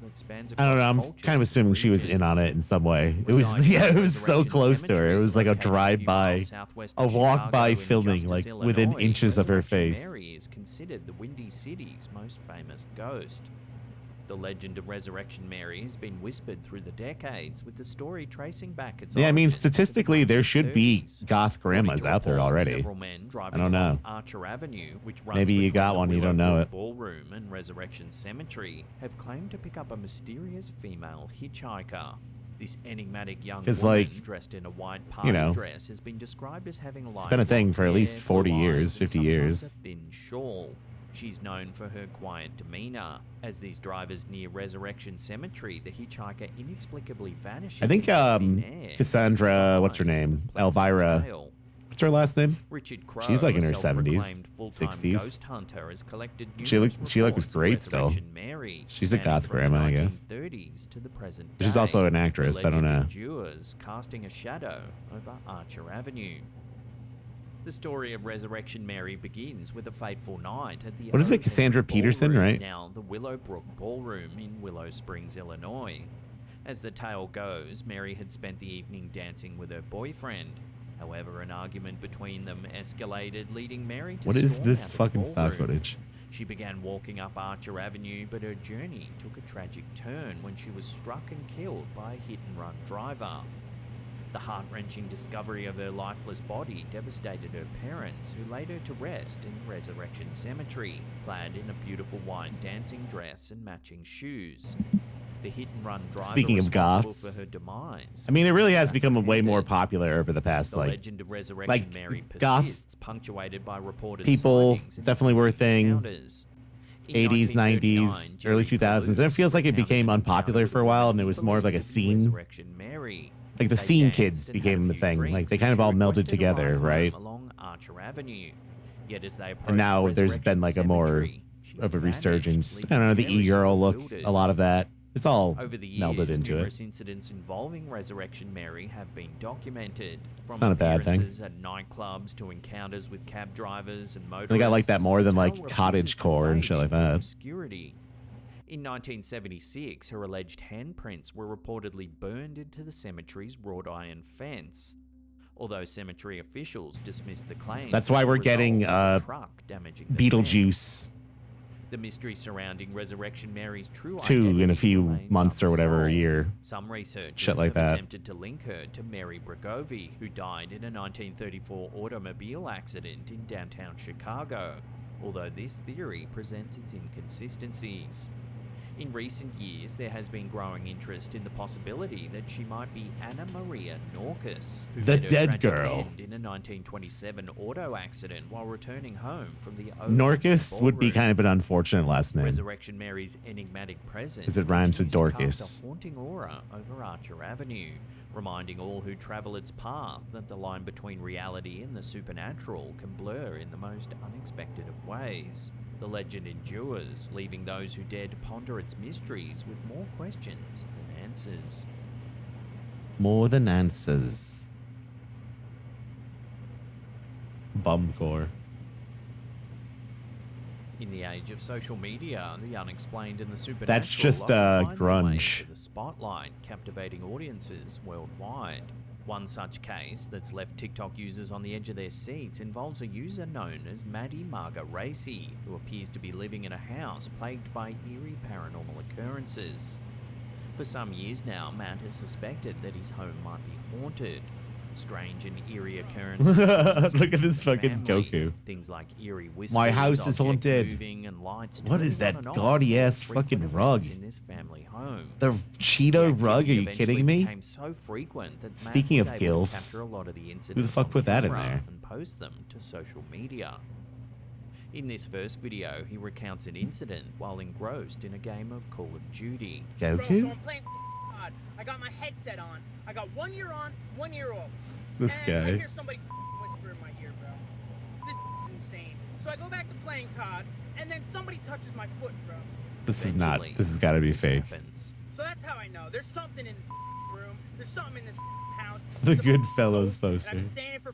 that spans I don't know. across I'm kind of cultures assuming and she was in on it regions. in some way. It was, Residing yeah, at it was so Resurrection close to her. Cemetery, It was like a located few miles drive-by, southwest a of walk-by Chicago in filming, Justice, like within Illinois, inches of her Resurrection face. Mary is considered the Windy City's most famous ghost. The legend of Resurrection Mary has been whispered through the decades, with the story tracing back its Yeah, I mean, origins to the statistically, there should be 1930s. goth grandmas According to out there reports, already. several men driving I don't know. along Archer Avenue, which runs Maybe you between got the one, you don't know Willowbrook it. Ballroom and Resurrection Cemetery, have claimed to pick up a mysterious female hitchhiker. This enigmatic young 'Cause, woman like, dressed in a white party you know, dress has been described as having light been a thing blonde for at least hair, 40 blue years, eyes, and 50 sometimes years. a thin shawl. She's known for her quiet demeanor. As these drivers near Resurrection Cemetery, the hitchhiker inexplicably vanishes. I think into thin air. Cassandra, what's her name? Elvira. What's her last name? Richard Crowe, She's like in a her 70s, self-proclaimed full-time 60s. ghost hunter, has collected She numerous looks reports of great still. Resurrection Mary, She's a spanning goth from the grandma, I guess. 1930s to the present She's day. also an actress, The I don't legend know. endures, casting a shadow over Archer Avenue. The story of Resurrection Mary begins with a fateful night at the What is it, Oak Cassandra Ballroom, Peterson, right? now the Willowbrook Ballroom in Willow Springs, Illinois. As the tale goes, Mary had spent the evening dancing with her boyfriend. However, an argument between them escalated, leading Mary to What is storm this out of the fucking stock ballroom. footage? She began walking up Archer Avenue, but her journey took a tragic turn when she was struck and killed by a hit-and-run driver. The heart-wrenching discovery of her lifeless body devastated her parents, who laid her to rest in Resurrection Cemetery, clad in a beautiful white dancing dress and matching shoes. The hit-and-run driver Speaking of responsible goths, for her demise. I mean, it really has was become way more apprehended. popular over the past, The like, legend of Resurrection Mary goth persists, punctuated by reported people sightings and definitely were a thing. encounters. In 80s, 1939, 90s, early Jerry 2000s. And it Palouse feels like it recounted became an unpopular encounter for a with while, woman and it he was more of like a believed to be scene. Resurrection Mary. Like the They scene danced kids and had became a the few thing. drinks, Like they and kind of she all melded requested a together, ride right? home along Archer Avenue. Yet as they approached And now there's been Resurrection like a more Cemetery, she of a vanished, resurgence. I leaving don't know, the Jerry e-girl look, bewildered. a lot of that. It's all Over the melded years, into numerous it. incidents involving Resurrection Mary have been documented. From It's not a bad thing. appearances at nightclubs to encounters with cab drivers and motorists. I think I like that more than the like tale cottage refuses to core and fade shit like into that. obscurity. In 1976, her alleged handprints were reportedly burned into the cemetery's wrought iron fence. Although cemetery officials dismissed the claims. That's why as a we're getting result of a truck damaging the Beetlejuice fence. The mystery surrounding Resurrection Mary's true 2 in a identity few remains months or whatever, a unsolved. year. Some researchers Shit like have that. attempted to link her to Mary Bregovi, who died in a 1934 automobile accident in downtown Chicago, although this theory presents its inconsistencies. In recent years, there has been growing interest in the possibility that she might be Anna Maria Norkus, who The met her dead tragic girl. end in a 1927 auto accident while returning home from the Norkus would be kind of an unfortunate last name. Resurrection Mary's enigmatic presence 'Cause it rhymes with continues to Dorcas. cast a haunting aura over Archer Avenue, reminding all who travel its path that the line between reality and the supernatural can blur in the most unexpected of ways. The legend endures, leaving those who dare to ponder its mysteries with more questions than answers. More than answers. Bumcore. In the age of social media, the unexplained and the supernatural That's just, often find their way grunge. into the spotlight, captivating audiences worldwide. One such case that's left TikTok users on the edge of their seats involves a user known as Maddie Marga Racy, who appears to be living in a house plagued by eerie paranormal occurrences. For some years now, Matt has suspected that his home might be haunted. Strange and eerie occurrences. Look at this fucking family. Goku. Things like eerie whispers, My house is objects haunted. moving, and lights What is turning that on and off gaudy ass were frequent fucking rug? events in this family home. The Cheeto The rug? Are you activity kidding eventually me? became so frequent that Matt Speaking was of able to gilfs, capture a lot of the who the incidents fuck on put that in camera there? and post them to social media. In this first video, he recounts an incident while engrossed in a game of Call of Duty. Bro, so Goku? I'm playing COD. I got my headset on. I got 1 year on, 1 year off. This and guy. I hear somebody whisper in my ear, bro. This is insane. So I go back to playing COD, and then somebody touches my foot, bro. This is not. Eventually, This has got to be this fake. happens. So that's how I know. There's something in the room. There's something in this house. The It's a Goodfellas ghost, and poster. I've been saying it for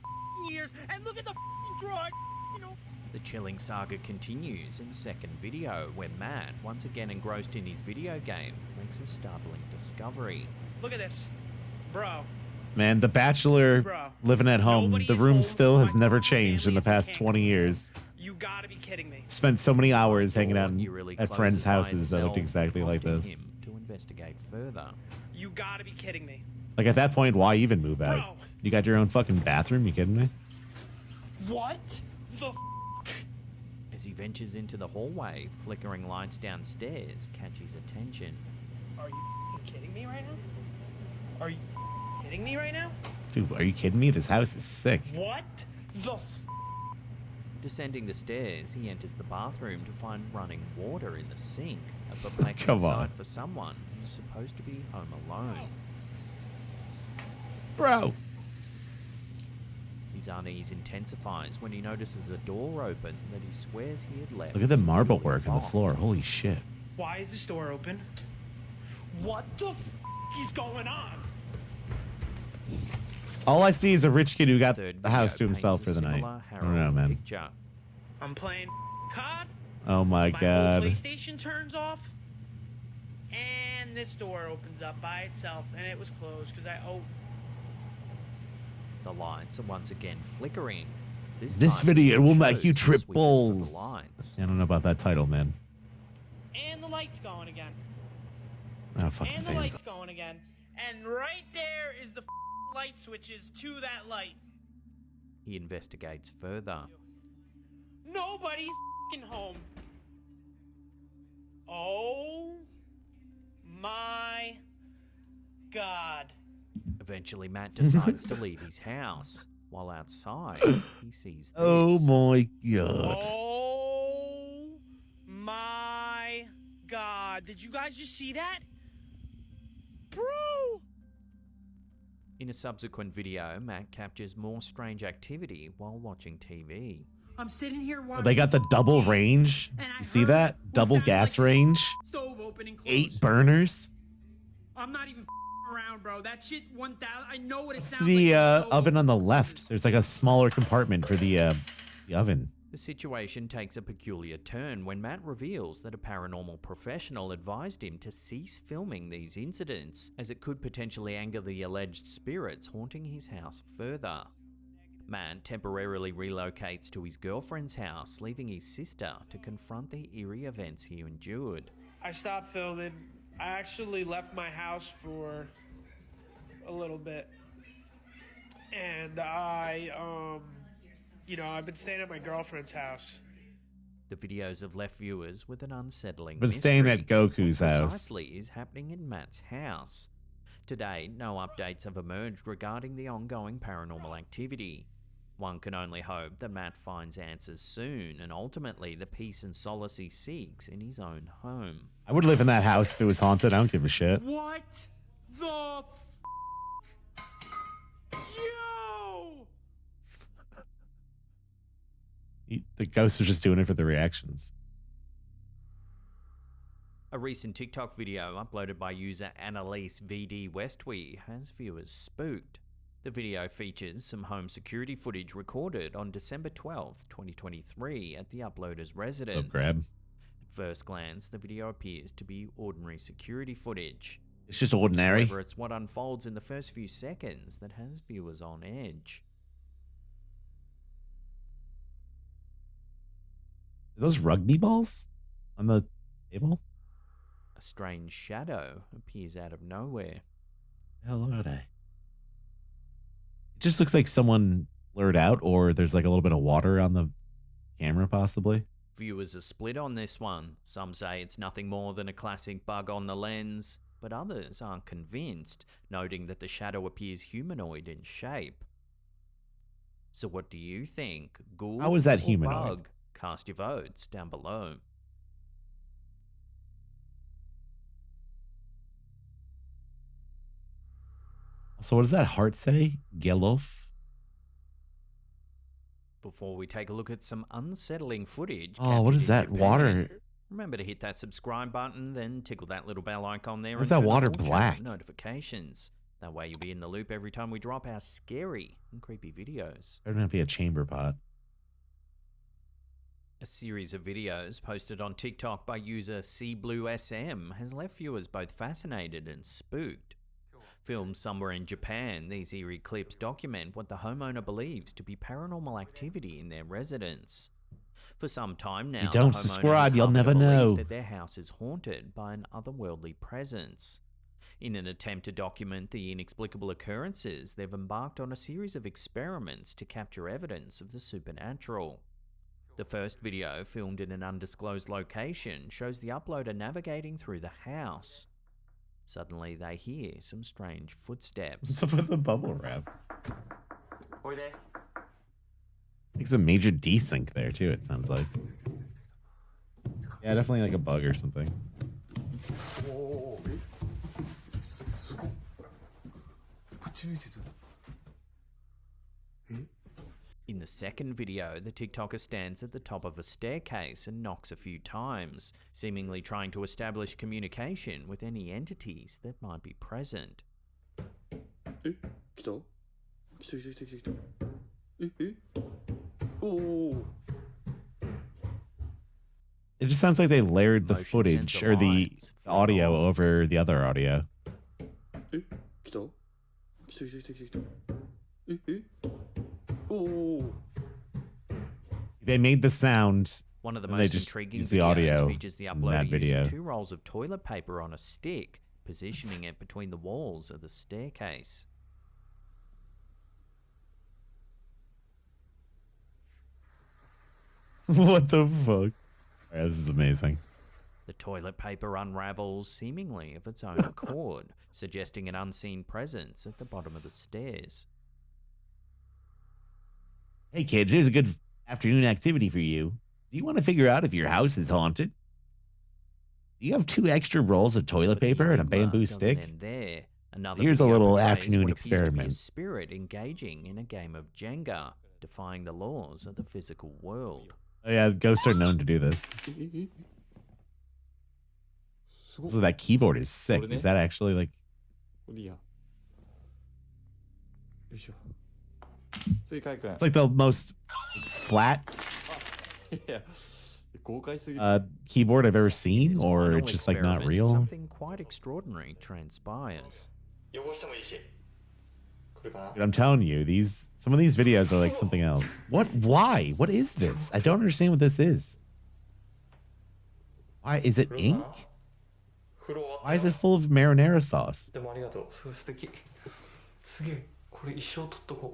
years, and look at the drawing. You know, The chilling saga continues in the second video, where Matt, once again engrossed in his video game, makes a startling discovery. Look at this. Bro. Man, the bachelor living at home, Nobody the is room home. still has My never family changed in the is in past Canada. 20 years. You gotta be kidding me. Spent so many hours hanging out He really at closes friends' by houses that looked itself, exactly like prompting this. him to investigate further. You gotta be kidding me. Like, at that point, why even move out? Bro. You got your own fucking bathroom? You kidding me? What the As he ventures into the hallway, flickering lights downstairs catch his attention. Are you kidding me right now? Are you kidding me right now? Dude, are you kidding me? This house is sick. What the Descending the stairs, he enters the bathroom to find running water in the sink, a perplexing Come on. sight for someone who's supposed to be home alone. Bro. His unease intensifies when he notices a door open that he swears he had left. Look at the marble securely work on the locked. floor. Holy shit. Why is this door open? What the is going on? All I see is a rich kid who got Third the house video to himself paints for a the night. similar I don't know, harrowing man. picture. I'm playing COD. Oh my My god. whole PlayStation turns off, and this door opens up by itself, and it was closed because The lights are once again flickering. This time, video will it make you shows the trip switches for the balls. lights. I don't know about that title, man. and the light's going again, Oh, fucking and the fans. light's going again, and right there is the light switches to that light. He investigates further. Nobody's home. Oh my god. Eventually, Matt decides to leave his house. While outside, he sees this. Oh my god. Oh my god. Did you guys just see that? Bro! In a subsequent video, Matt captures more strange activity while watching TV. I'm sitting here watching. They got the double range. and I You see heard that? what Double sounded gas like range. Stove open and close. 8 burners. I'm not even around, bro. That shit 1000. I know what it That's sounds the like. Stove oven on the open. left. There's like a smaller compartment for the oven. The situation takes a peculiar turn when Matt reveals that a paranormal professional advised him to cease filming these incidents, as it could potentially anger the alleged spirits haunting his house further. Matt temporarily relocates to his girlfriend's house, leaving his sister to confront the eerie events he endured. I stopped filming. I actually left my house for a little bit. And I've been staying at my girlfriend's house. The videos have left viewers with an unsettling Been mystery. staying at Goku's What house. precisely is happening in Matt's house? Today, no updates have emerged regarding the ongoing paranormal activity. One can only hope that Matt finds answers soon, and ultimately the peace and solace he seeks in his own home. I would live in that house if it was haunted. I don't give a shit. What the Yo! The ghost was just doing it for the reactions. A recent TikTok video uploaded by user Annalise VD Westwee has viewers spooked. The video features some home security footage recorded on December 12th, 2023 at the uploader's residence. Oh, grab. At first glance, the video appears to be ordinary security footage. It's just ordinary. However, it's what unfolds in the first few seconds that has viewers on edge. Are those rugby balls on the table? A strange shadow appears out of nowhere. Hell are they? It just looks like someone blurred out, or there's like a little bit of water on the camera, possibly. Viewers are split on this one. Some say it's nothing more than a classic bug on the lens, but others aren't convinced, noting that the shadow appears humanoid in shape. So what do you think? Ghoul How is that or humanoid? bug? Cast your votes down below. So what does that heart say? Gelof? Before we take a look at some unsettling footage. Oh, what captured is in that? Japan, Water? Remember to hit that subscribe button, then tickle that little bell icon there. Why's and that turn on water all channel black? notifications. That way you'll be in the loop every time we drop our scary and creepy videos. Better not be a chamber pot. A series of videos posted on TikTok by user CBlueSM has left viewers both fascinated and spooked. Filmed somewhere in Japan, these eerie clips document what the homeowner believes to be paranormal activity in their residence. For some time now, If you don't the homeowner subscribe, has you'll harbored a never belief know. that their house is haunted by an otherworldly presence. In an attempt to document the inexplicable occurrences, they've embarked on a series of experiments to capture evidence of the supernatural. The first video, filmed in an undisclosed location, shows the uploader navigating through the house. Suddenly, they hear some strange footsteps. What's up with the bubble wrap? Oi there. Like some major desync there too, it sounds like. Yeah, definitely like a bug or something. In the second video, the TikToker stands at the top of a staircase and knocks a few times, seemingly trying to establish communication with any entities that might be present. It just sounds like they layered the Motion footage sensor or the lines audio follow. over the other audio. They made the sound. One of the and they most just intriguing used the videos audio features the in uploader that using video. 2 rolls of toilet paper on a stick, positioning it between the walls of the staircase. What the fuck? Yeah, this is amazing. The toilet paper unravels seemingly of its own accord, suggesting an unseen presence at the bottom of the stairs. Hey kids, here's a good afternoon activity for you. Do you want to figure out if your house is haunted? Do you have 2 extra rolls of toilet But the paper and a enigma bamboo doesn't stick? end there. Another Here's a video little portrays afternoon what appears to be a experiment. spirit engaging in a game of Jenga, defying the laws of the physical world. Oh yeah, ghosts are known to do this. So that keyboard is sick. Is that actually like... It's like the most flat keyboard I've ever In seen, this or final it's just like not experiment, real. Something quite extraordinary transpires. Dude, I'm telling you, some of these videos are like something else. What? Why? What is this? I don't understand what this is. Why is it ink? Why is it full of marinara sauce? Does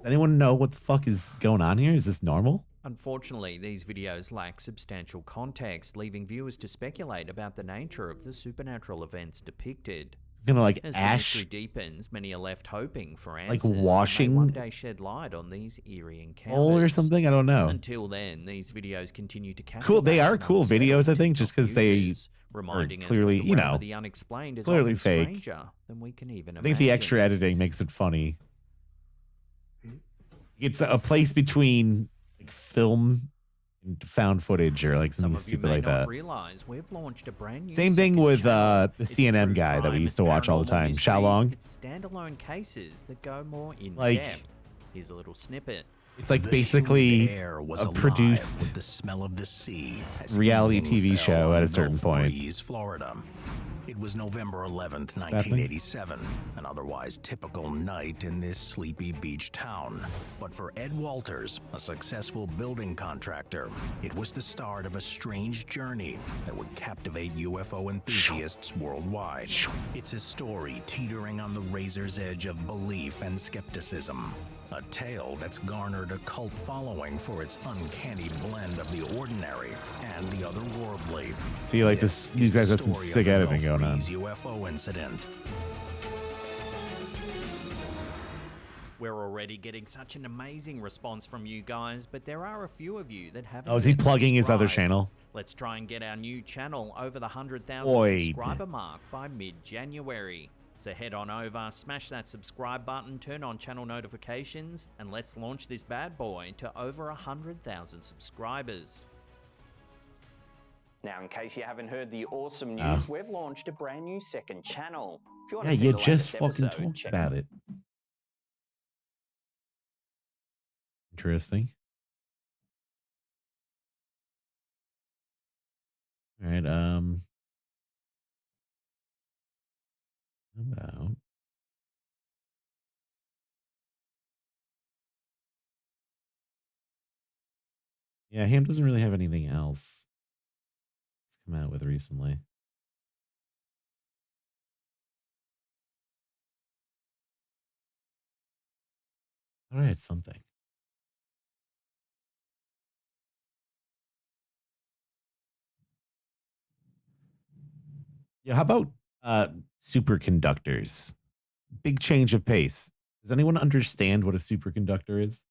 anyone know what the fuck is going on here? Is this normal? Unfortunately, these videos lack substantial context, leaving viewers to speculate about the nature of the supernatural events depicted. You know, like As the ash, mystery deepens, many are left hoping for like answers that may washing one day shed light on these eerie encounters. bowl or something. I don't know. Until then, these videos continue to captivate Cool. They are and cool unsettle videos, I think, just TikTok because they users, reminding us that clearly, the you realm know, of the unexplained is clearly often fake. stranger than we can even I think the extra imagine. editing makes it funny. It's a place between like film and found footage or like Some something of you stupid may like not that. realize we've launched a brand new Same thing second with channel. the It's CNN true guy that we crime, used to watch all the paranormal time, mysteries, Xiaolong. It's standalone cases that go more in Like- depth. Here's a little snippet. It's like The basically humid air was a alive produced with the smell of the sea as reality evening TV fell show on at a certain Gulf point. Breeze, Florida. It was November 11th, happening? 1987, an otherwise typical night in this sleepy beach town. But for Ed Walters, a successful building contractor, it was the start of a strange journey that would captivate UFO enthusiasts worldwide. It's a story teetering on the razor's edge of belief and skepticism. A tale that's garnered a cult following for its uncanny blend of the ordinary and the otherworldly. See, like This these is the guys have some story of sick the editing Gulf going on. Breeze UFO incident. We're already getting such an amazing response from you guys, but there are a few of you that haven't Oh, is he yet plugging his other subscribed. channel? Let's try and get our new channel over the 100,000 Boyd. subscriber mark by mid-January. So head on over, smash that subscribe button, turn on channel notifications, and let's launch this bad boy to over 100,000 subscribers. Now, in case you haven't heard the awesome news, we've launched a brand new second channel. If you want Yeah, to see you the just latest fucking episode, talked check about it. Interesting. All right. About yeah, Ham doesn't really have anything else he's come out with recently. All right, something. Yeah, how about superconductors? Big change of pace. Does anyone understand what a superconductor is?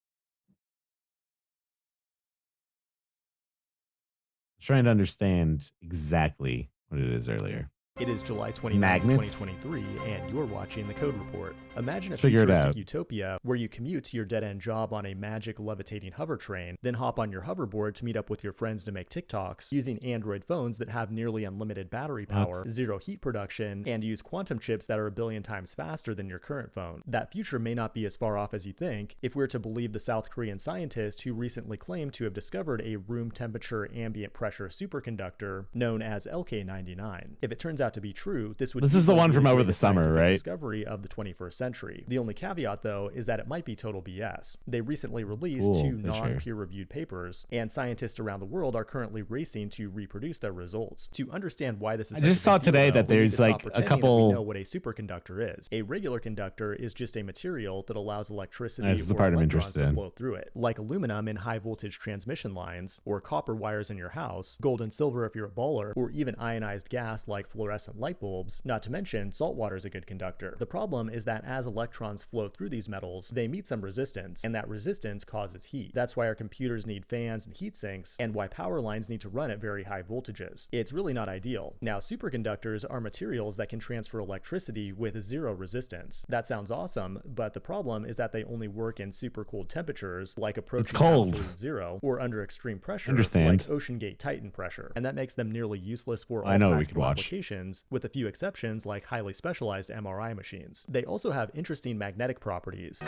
I was trying to understand exactly what it is earlier. It is July 29, Magnets? 2023, and you're watching The Code Report. Imagine Let's a figure it futuristic out. utopia where you commute to your dead-end job on a magic levitating hover train, then hop on your hoverboard to meet up with your friends to make TikToks, using Android phones that have nearly unlimited battery power, zero heat production, and use quantum chips that are a billion times faster than your current phone. That future may not be as far off as you think, if we're to believe the South Korean scientist who recently claimed to have discovered a room temperature ambient pressure superconductor known as LK99. If it turns out to be true, this is the one from over the summer, scientific right? discovery of the 21st century. The only caveat, though, is that it might be total BS. They recently released Cool, two for sure. non-peer-reviewed papers, and scientists around the world are currently racing to reproduce their results. To understand why this is I just saw today that there's like a couple. we know what a superconductor is. A regular conductor is just a material that allows electricity This is the or part I'm electrons interested to in. flow through it, like aluminum in high voltage transmission lines, or copper wires in your house, gold and silver if you're a baller, or even ionized gas like fluorescent light bulbs. Not to mention, salt water is a good conductor. The problem is that as electrons flow through these metals, they meet some resistance, and that resistance causes heat. That's why our computers need fans and heat sinks, and why power lines need to run at very high voltages. It's really not ideal. Now, superconductors are materials that can transfer electricity with zero resistance. That sounds awesome, but the problem is that they only work in super cold temperatures, like approaching cold. absolute zero, or under extreme pressure, Understand. like Ocean Gate Titan pressure, and that makes them nearly useless for all I know what we could practical watch. applications, with a few exceptions like highly specialized MRI machines. They also have interesting magnetic properties.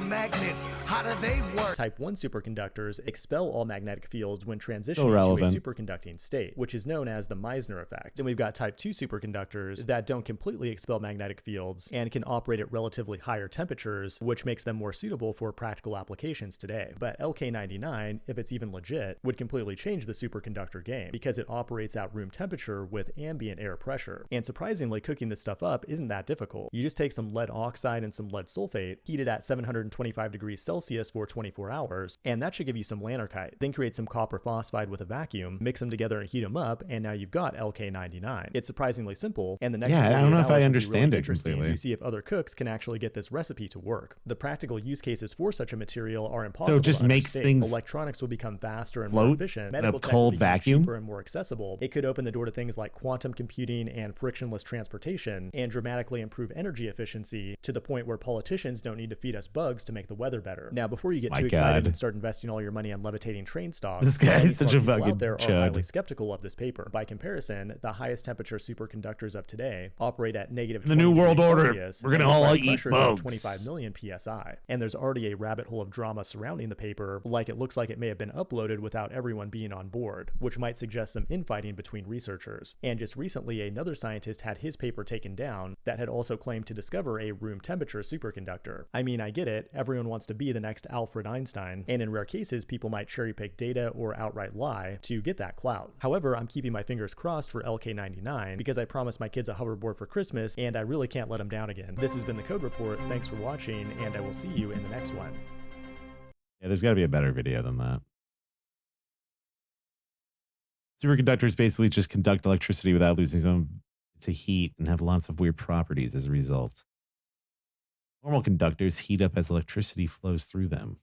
Magnets, how do they work? Type 1 superconductors expel all magnetic fields when Still transitioning to a relevant. superconducting state, which is known as the Meissner effect. Then we've got type 2 superconductors that don't completely expel magnetic fields and can operate at relatively higher temperatures, which makes them more suitable for practical applications today. But LK99, if it's even legit, would completely change the superconductor game because it operates at room temperature with ambient air pressure. And surprisingly, cooking this stuff up isn't that difficult. You just take some lead oxide and some lead sulfate, heat it at 725 degrees Celsius for 24 hours, and that should give you some lanternite. Then create some copper phosphide with a vacuum, mix them together and heat them up, and now you've got LK99. It's surprisingly simple, and the next Yeah, I don't know if 48 I hours will be understand really it interesting completely. to see if other cooks can actually get this recipe to work. The practical use cases for such a material are impossible. So it just to makes understate. things Electronics will become faster and more float efficient. in a Medical tech cold will become vacuum? cheaper and more accessible. It could open the door to things like quantum computing and frictionless transportation, and dramatically improve energy efficiency to the point where politicians don't need to feed us bugs to make the weather better. Now, before you get My too excited God. and start investing all your money on levitating train stocks, This guy many is such smart a people fucking out there are chud. highly skeptical of this paper. By comparison, the highest temperature superconductors of today operate at negative The New 20 World degrees Order, Celsius, we're gonna and all require eat pressures of bugs. 25 million psi. And there's already a rabbit hole of drama surrounding the paper, like it looks like it may have been uploaded without everyone being on board, which might suggest some infighting between researchers. And just recently, another scientist had his paper taken down that had also claimed to discover a room temperature superconductor. I mean, I get it, everyone wants to be the next Alfred Einstein, and in rare cases, people might cherry pick data or outright lie to get that clout. However, I'm keeping my fingers crossed for LK99 because I promised my kids a hoverboard for Christmas, and I really can't let them down again. This has been the Code Report. Thanks for watching, and I will see you in the next one. Yeah, there's got to be a better video than that. Superconductors basically just conduct electricity without losing some to heat and have lots of weird properties as a result. Normal conductors heat up as electricity flows through them,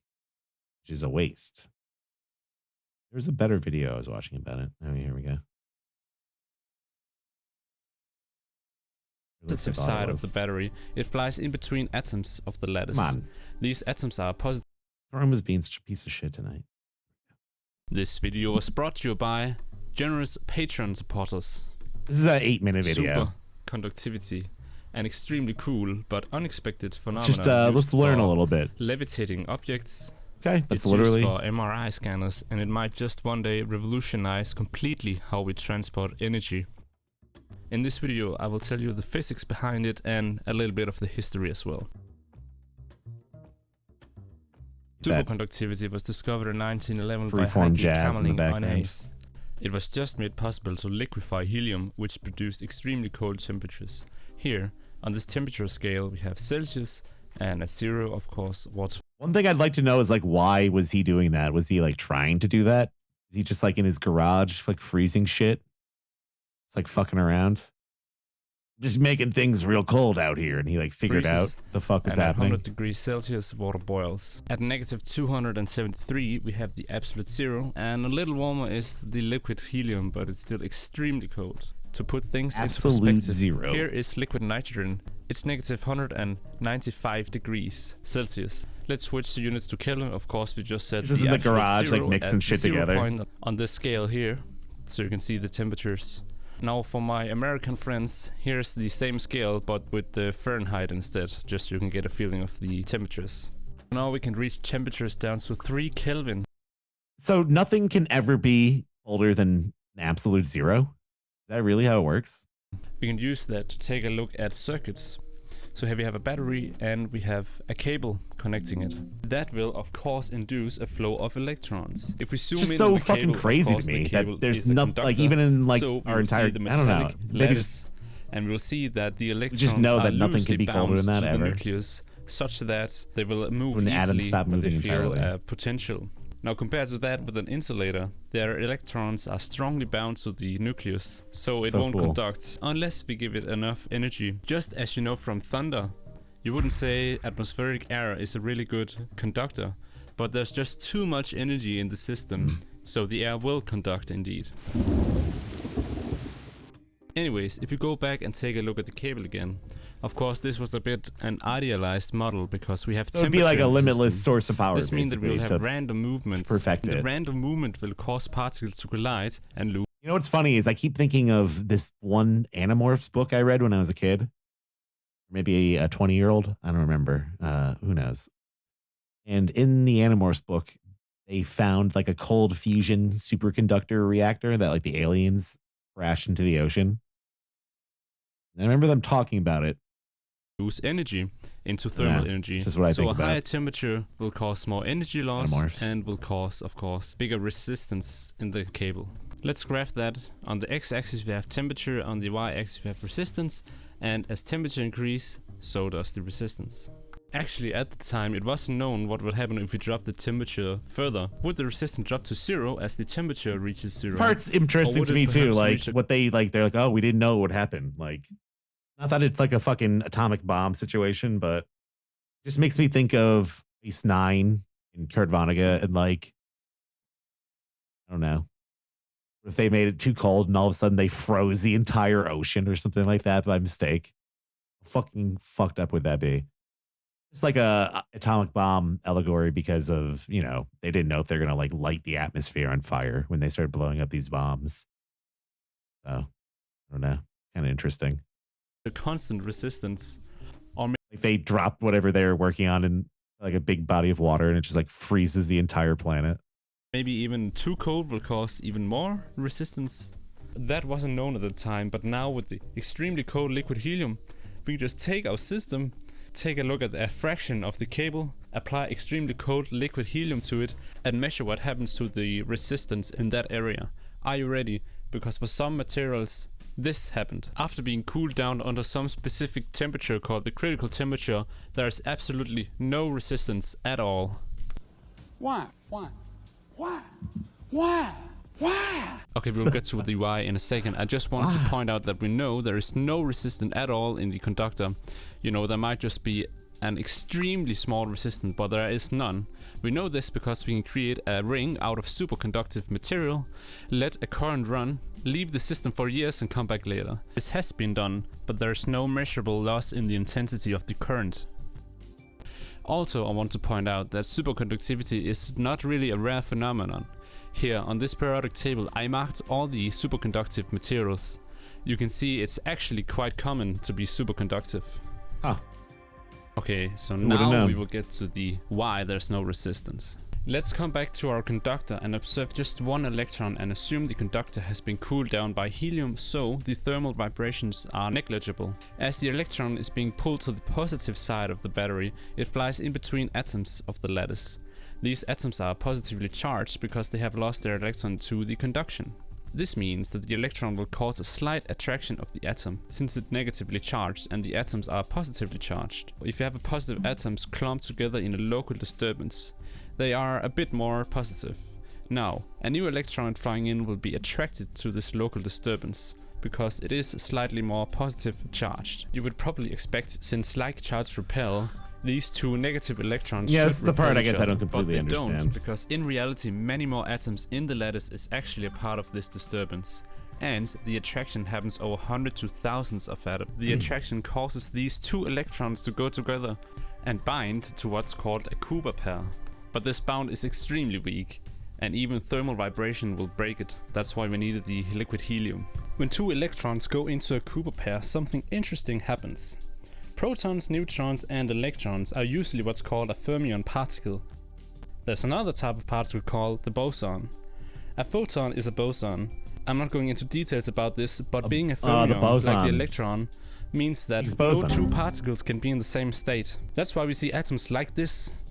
which is a waste. There's a better video I was watching about it. Oh, here we go. It looks Positive like all it side of the was. battery, it flies in between atoms of the lattice. Come on. These atoms are positive. Chrome is being such a piece of shit tonight. This video was brought to you by generous Patreon supporters. This is an 8-minute video. Super conductivity, an extremely cool but unexpected phenomenon. Just used let's learn for a little bit. levitating objects. Okay, that's It's literally used for MRI scanners, and it might just one day revolutionize completely how we transport energy. In this video, I will tell you the physics behind it and a little bit of the history as well. Superconductivity was discovered in 1911 by freeform Heikki jazz in the Kamerling on background. ice. It was just made possible to liquefy helium, which produced extremely cold temperatures. Here, on this temperature scale, we have Celsius, and at 0, of course, water. One thing I'd like to know is like, why was he doing that? Was he like trying to do that? Is he just like in his garage, like freezing shit? It's like fucking around. Just making things real cold out here, and he like figured out the fuck was and happening. At 100 degrees Celsius, water boils. At negative 273, we have the absolute zero, and a little warmer is the liquid helium, but it's still extremely cold. To put things Absolute into perspective, zero. here is liquid nitrogen. It's negative 195 degrees Celsius. Let's switch the units to Kelvin. Of course, we just said Just in the garage, zero like mixing at shit 0 together. point on this scale here, so you can see the temperatures. Now for my American friends, here's the same scale but with the Fahrenheit instead, just so you can get a feeling of the temperatures. Now we can reach temperatures down to 3 Kelvin. So nothing can ever be colder than an absolute zero? Is that really how it works? We can use that to take a look at circuits. So here we have a battery and we have a cable connecting it. That will of course induce a flow of electrons. If we zoom It's just in so on the fucking cable, crazy of course, to me the that cable there's is a nothing like conductor. even in like So we our will see entire the I don't know. metallic Maybe lattice, and we'll see that the electrons know are that nothing loosely can be colder than bounced that to the ever. nucleus, such that they will move When atoms easily, stop but they moving feel entirely. potential. Now compared to that with an insulator, their electrons are strongly bound to the nucleus, so it So won't cool. conduct unless we give it enough energy. Just as you know from thunder, you wouldn't say atmospheric air is a really good conductor, but there's just too much energy in the system, so the air will conduct indeed. Anyways, if you go back and take a look at the cable again, of course this was a bit an idealized model because we have So it'd temperature be like a in the limitless system. source of power. This means that we'll basically, have to random movements. perfect The it. random movement will cause particles to collide and lose. You know what's funny is I keep thinking of this one Animorphs book I read when I was a kid. Maybe a 20-year-old. I don't remember. Who knows? And in the Animorphs book, they found like a cold fusion superconductor reactor that like the aliens crashed into the ocean. And I remember them talking about it. Lose energy into thermal Yeah, energy. that's what I so think a about. higher temperature will cause more energy loss Animorphs. and will cause, of course, bigger resistance in the cable. Let's graph that. On the x-axis we have temperature, on the y-axis we have resistance, and as temperature increases, so does the resistance. Actually, at the time, it wasn't known what would happen if we drop the temperature further. Would the resistance drop to 0 as the temperature reaches 0? Part's interesting would to it me too. perhaps Like reach a- what they like, they're like, oh, we didn't know what would happen. Like, not that it's like a fucking atomic bomb situation, but it just makes me think of Ace 9 and Kurt Vonnegut and like, I don't know. If they made it too cold and all of a sudden they froze the entire ocean or something like that by mistake. How fucking fucked up would that be? It's like a atomic bomb allegory because of, you know, they didn't know if they're going to like light the atmosphere on fire when they started blowing up these bombs. So, I don't know. Kind of interesting. a constant resistance, or Like they drop whatever they're working on in like a big body of water and it just like freezes the entire planet. maybe even too cold will cause even more resistance. That wasn't known at the time, but now with the extremely cold liquid helium, we can just take our system, take a look at a fraction of the cable, apply extremely cold liquid helium to it, and measure what happens to the resistance in that area. Are you ready? Because for some materials, this happened. After being cooled down under some specific temperature called the critical temperature, there is absolutely no resistance at all. Why? Okay, we'll get to the why in a second. I just want to point out that we know there is no resistance at all in the conductor. You know, there might just be an extremely small resistance, but there is none. We know this because we can create a ring out of superconductive material, let a current run, leave the system for years and come back later. This has been done, but there is no measurable loss in the intensity of the current. Also, I want to point out that superconductivity is not really a rare phenomenon. Here on this periodic table I marked all the superconductive materials. You can see it's actually quite common to be superconductive. Huh. Okay, so Wouldn't now know. we will get to the why there's no resistance. Let's come back to our conductor and observe just one electron and assume the conductor has been cooled down by helium, so the thermal vibrations are negligible. As the electron is being pulled to the positive side of the battery, it flies in between atoms of the lattice. These atoms are positively charged because they have lost their electron to the conduction. This means that the electron will cause a slight attraction of the atom, since it's negatively charged and the atoms are positively charged. If you have a positive atoms clumped together in a local disturbance, they are a bit more positive. Now, a new electron flying in will be attracted to this local disturbance, because it is slightly more positive charged. You would probably expect, since like charges repel, these two negative electrons should that's the part I guess I don't but completely they understand. don't, because in reality many more atoms in the lattice is actually a part of this disturbance. And the attraction happens over hundreds to thousands of atoms. The attraction causes these two electrons to go together and bind to what's called a Cooper pair. But this bond is extremely weak, and even thermal vibration will break it. That's why we needed the liquid helium. When two electrons go into a Cooper pair, something interesting happens. Protons, neutrons and electrons are usually what's called a fermion particle. There's another type of particle called the boson. A photon is a boson. I'm not going into details about this, but being a fermion, like the electron, means that no two particles can be in the same state. That's why we see atoms like this.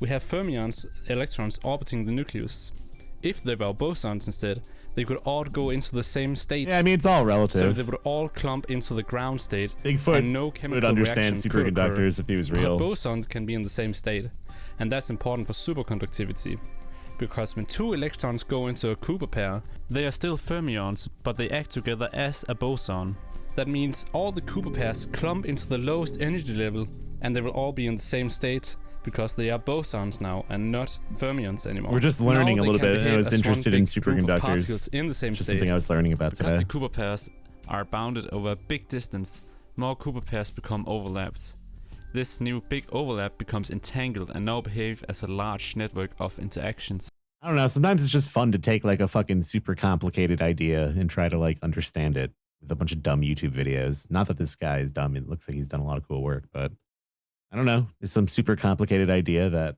We have fermions, electrons orbiting the nucleus. If they were bosons instead, they could all go into the same state. Yeah, I mean, it's all relative. So they would all clump into the ground state. Bigfoot and no chemical would understand reaction could occur. superconductors if he was real. But bosons can be in the same state. And that's important for superconductivity. Because when two electrons go into a Cooper pair, they are still fermions, but they act together as a boson. That means all the Cooper pairs clump into the lowest energy level, and they will all be in the same state, because they are bosons now and not fermions anymore. We're just learning now a little bit. I was interested in superconductors. Particles in the same just state. something I was learning about because today. the Cooper pairs are bounded over a big distance, more Cooper pairs become overlapped. This new big overlap becomes entangled and now behave as a large network of interactions. I don't know. Sometimes it's just fun to take like a fucking super complicated idea and try to like understand it with a bunch of dumb YouTube videos. Not that this guy is dumb. It looks like he's done a lot of cool work, but I don't know. It's some super complicated idea that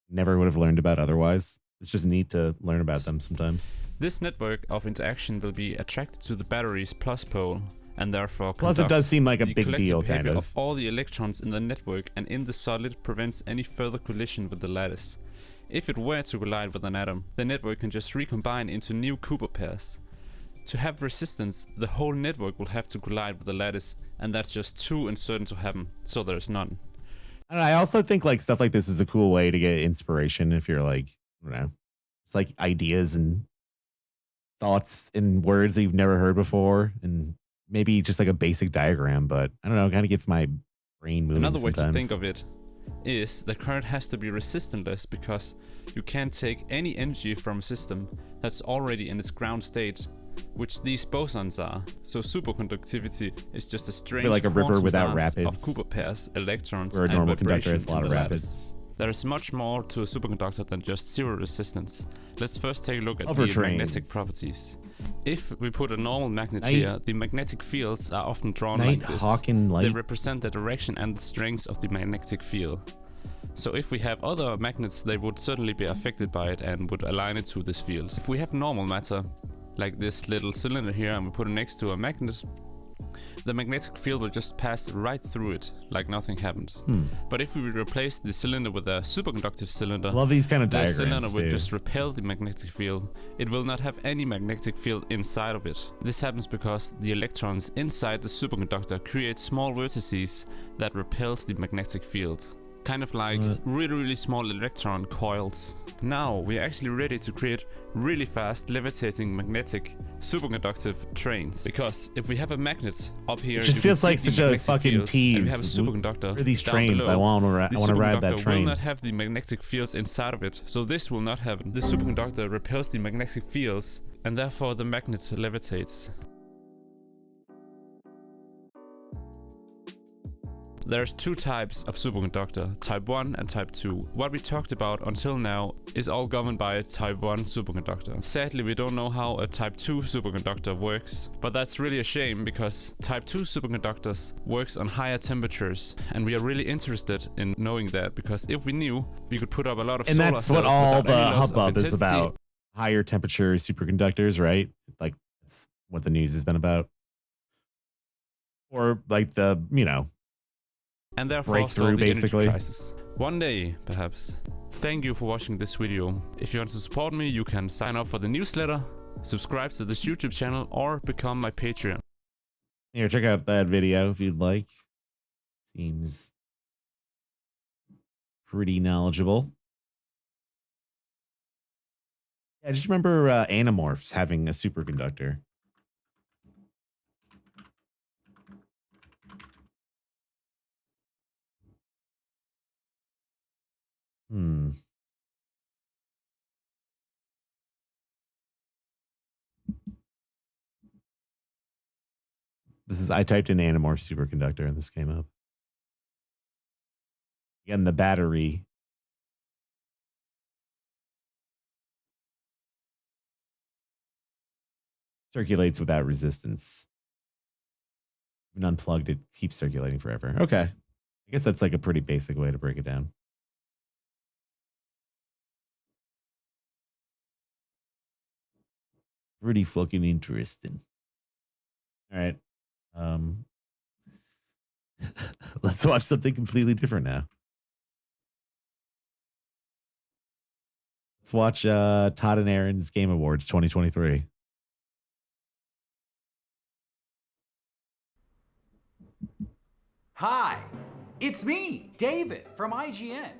never would have learned about otherwise. It's just neat to learn about them sometimes. This network of interaction will be attracted to the battery's plus pole and therefore Plus it does seem like a big deal, kind of all the electrons in the network and in the solid prevents any further collision with the lattice. If it were to collide with an atom, the network can just recombine into new Cooper pairs. To have resistance, the whole network will have to collide with the lattice, and that's just too uncertain to happen, so there's none. And I also think like stuff like this is a cool way to get inspiration if you're like, I don't know, it's like ideas and thoughts and words that you've never heard before, and maybe just like a basic diagram, but I don't know, it kind of gets my brain moving. Another way sometimes. to think of it is the current has to be resistanceless because you can't take any energy from a system that's already in its ground state, which these bosons are. So superconductivity is just a strange like a river without dance rapids, of Cooper pairs, electrons, where a normal and conductor vibration has a lot in of the rapids. lattice. There is much more to a superconductor than just zero resistance. Let's first take a look at the Overtrains. magnetic properties. If we put a normal magnet here, the magnetic fields are often drawn like this. They represent the direction and the strength of the magnetic field. So if we have other magnets, they would certainly be affected by it and would align it to this field. If we have normal matter, like this little cylinder here, and we put it next to a magnet, the magnetic field will just pass right through it, like nothing happened. But if we replace the cylinder with a superconductive cylinder, love these kind of the diagrams, cylinder will dude. just repel the magnetic field. It will not have any magnetic field inside of it. This happens because the electrons inside the superconductor create small vortices that repels the magnetic field. Kind of like really small electron coils. Now we are actually ready to create really fast levitating magnetic superconductive trains. Because if we have a magnet up here, it just feels like such a fucking tease. And we have a superconductor for these down trains. below, I want to ride that the superconductor train. will not have the magnetic fields inside of it, so this will not happen. The superconductor repels the magnetic fields, and therefore the magnet levitates. There's two types of superconductor, type 1 and type 2. What we talked about until now is all governed by a type 1 superconductor. Sadly, we don't know how a type 2 superconductor works, but that's really a shame because type 2 superconductors works on higher temperatures, and we are really interested in knowing that, because if we knew, we could put up a lot of And solar that's cells what all without any the loss of hubbub is intensity. about. Higher temperature superconductors, right? Like that's what the news has been about. Or like the, And therefore breakthrough, solve the basically. energy crisis. One day, perhaps. Thank you for watching this video. If you want to support me, you can sign up for the newsletter, subscribe to this YouTube channel, or become my Patreon. Here, check out that video if you'd like. Seems pretty knowledgeable. I just remember Animorphs having a superconductor. I typed in Animorph superconductor and this came up. Again, the battery. Circulates without resistance. When unplugged, it keeps circulating forever. Okay. I guess that's like a pretty basic way to break it down. Pretty fucking interesting. All right. Let's watch something completely different now. Let's watch Todd and Aaron's Game Awards 2023. Hi, it's me, David, from IGN.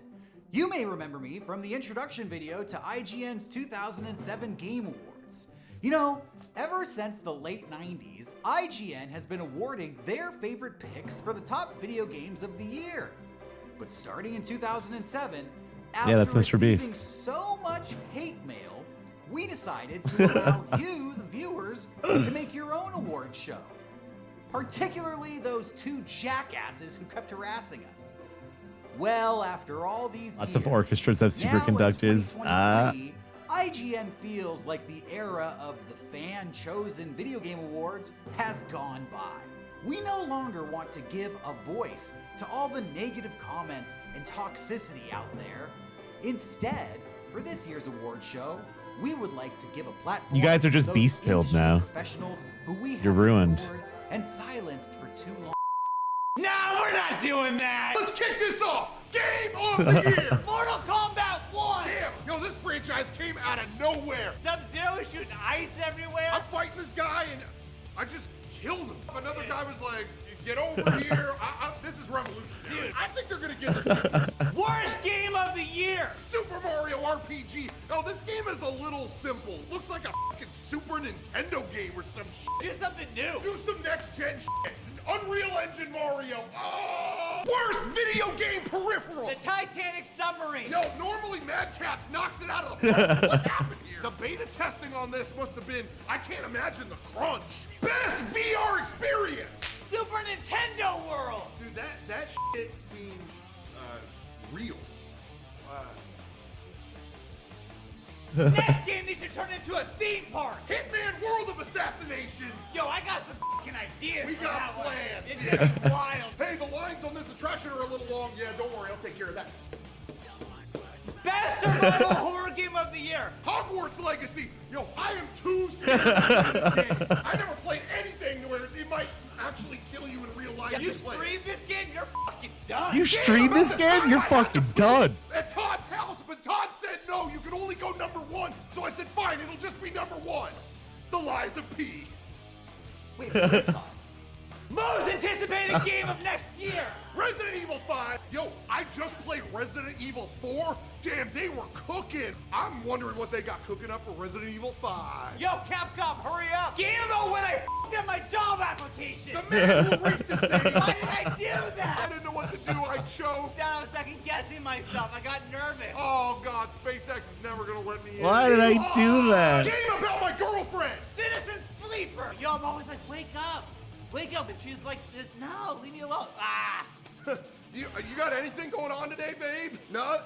You may remember me from the introduction video to IGN's 2007 Game Awards. You know, ever since the late 90s, IGN has been awarding their favorite picks for the top video games of the year. But starting in 2007, after that's Mr. receiving Beast. so much hate mail, we decided to allow you, the viewers, to make your own award show. Particularly those two jackasses who kept harassing us. Well, after all these Lots years, of orchestras have superconductors. now in 2023, IGN feels like the era of the fan-chosen video game awards has gone by. We no longer want to give a voice to all the negative comments and toxicity out there. Instead, for this year's award show, we would like to give a platform You guys are just to those beast-pilled industry now. professionals who we You're have ruined. ignored and silenced for too long. No, we're not doing that! Let's kick this off! Game of the year! Mortal Kombat 1! Damn, yo, this franchise came out of nowhere. Sub-Zero is shooting ice everywhere. I'm fighting this guy and I just killed him. Another guy was like, get over here. This is revolutionary. Dude. I think they're gonna give this Worst game of the year! Super Mario RPG. Oh, this game is a little simple. Looks like a fucking Super Nintendo game or some shit. Do something new! Do some next-gen shit. Unreal Engine Mario. Oh! Worst video game peripheral. The Titanic submarine! Yo, normally Mad Catz knocks it out of the park. What happened here? The beta testing on this must have been, I can't imagine the crunch. Best VR experience. Super Nintendo World! Dude, that shit seemed real. Next game, they should turn into a theme park! Hitman World of Assassination. Yo, I got some fucking ideas. We for got that one. plans. It's Yeah. gonna be wild. Hey, the lines on this attraction are a little long. Yeah, don't worry, I'll take care of that. Best survival horror game of the year! Hogwarts Legacy. Yo, I am too scared of this game. I never played anything where it might actually kill you in real life. If you to play. stream this game, you're fucking done! You stream this game? You're fucking done. At Todd's house, but Todd said no, you can only go number one. So I said, fine, it'll just be number one. The Lies of P. Wait, wait, Todd. Most anticipated game of next year! Resident Evil 5. Yo, I just played Resident Evil 4. Damn, they were cooking. I'm wondering what they got cooking up for Resident Evil 5. Yo, Capcom, hurry up! Gamble when I f***ed up my job application! The man who erased his name. Why did I do that? I didn't know what to do. I choked. Down, I was second guessing myself. I got nervous. Oh, God, SpaceX is never going to let me in. Why did I do that? Game about my girlfriend. Citizen Sleeper! Yo, I'm always like, wake up! Wake up! And she's like, this, no, leave me alone. Ah! You got anything going on today, babe? No?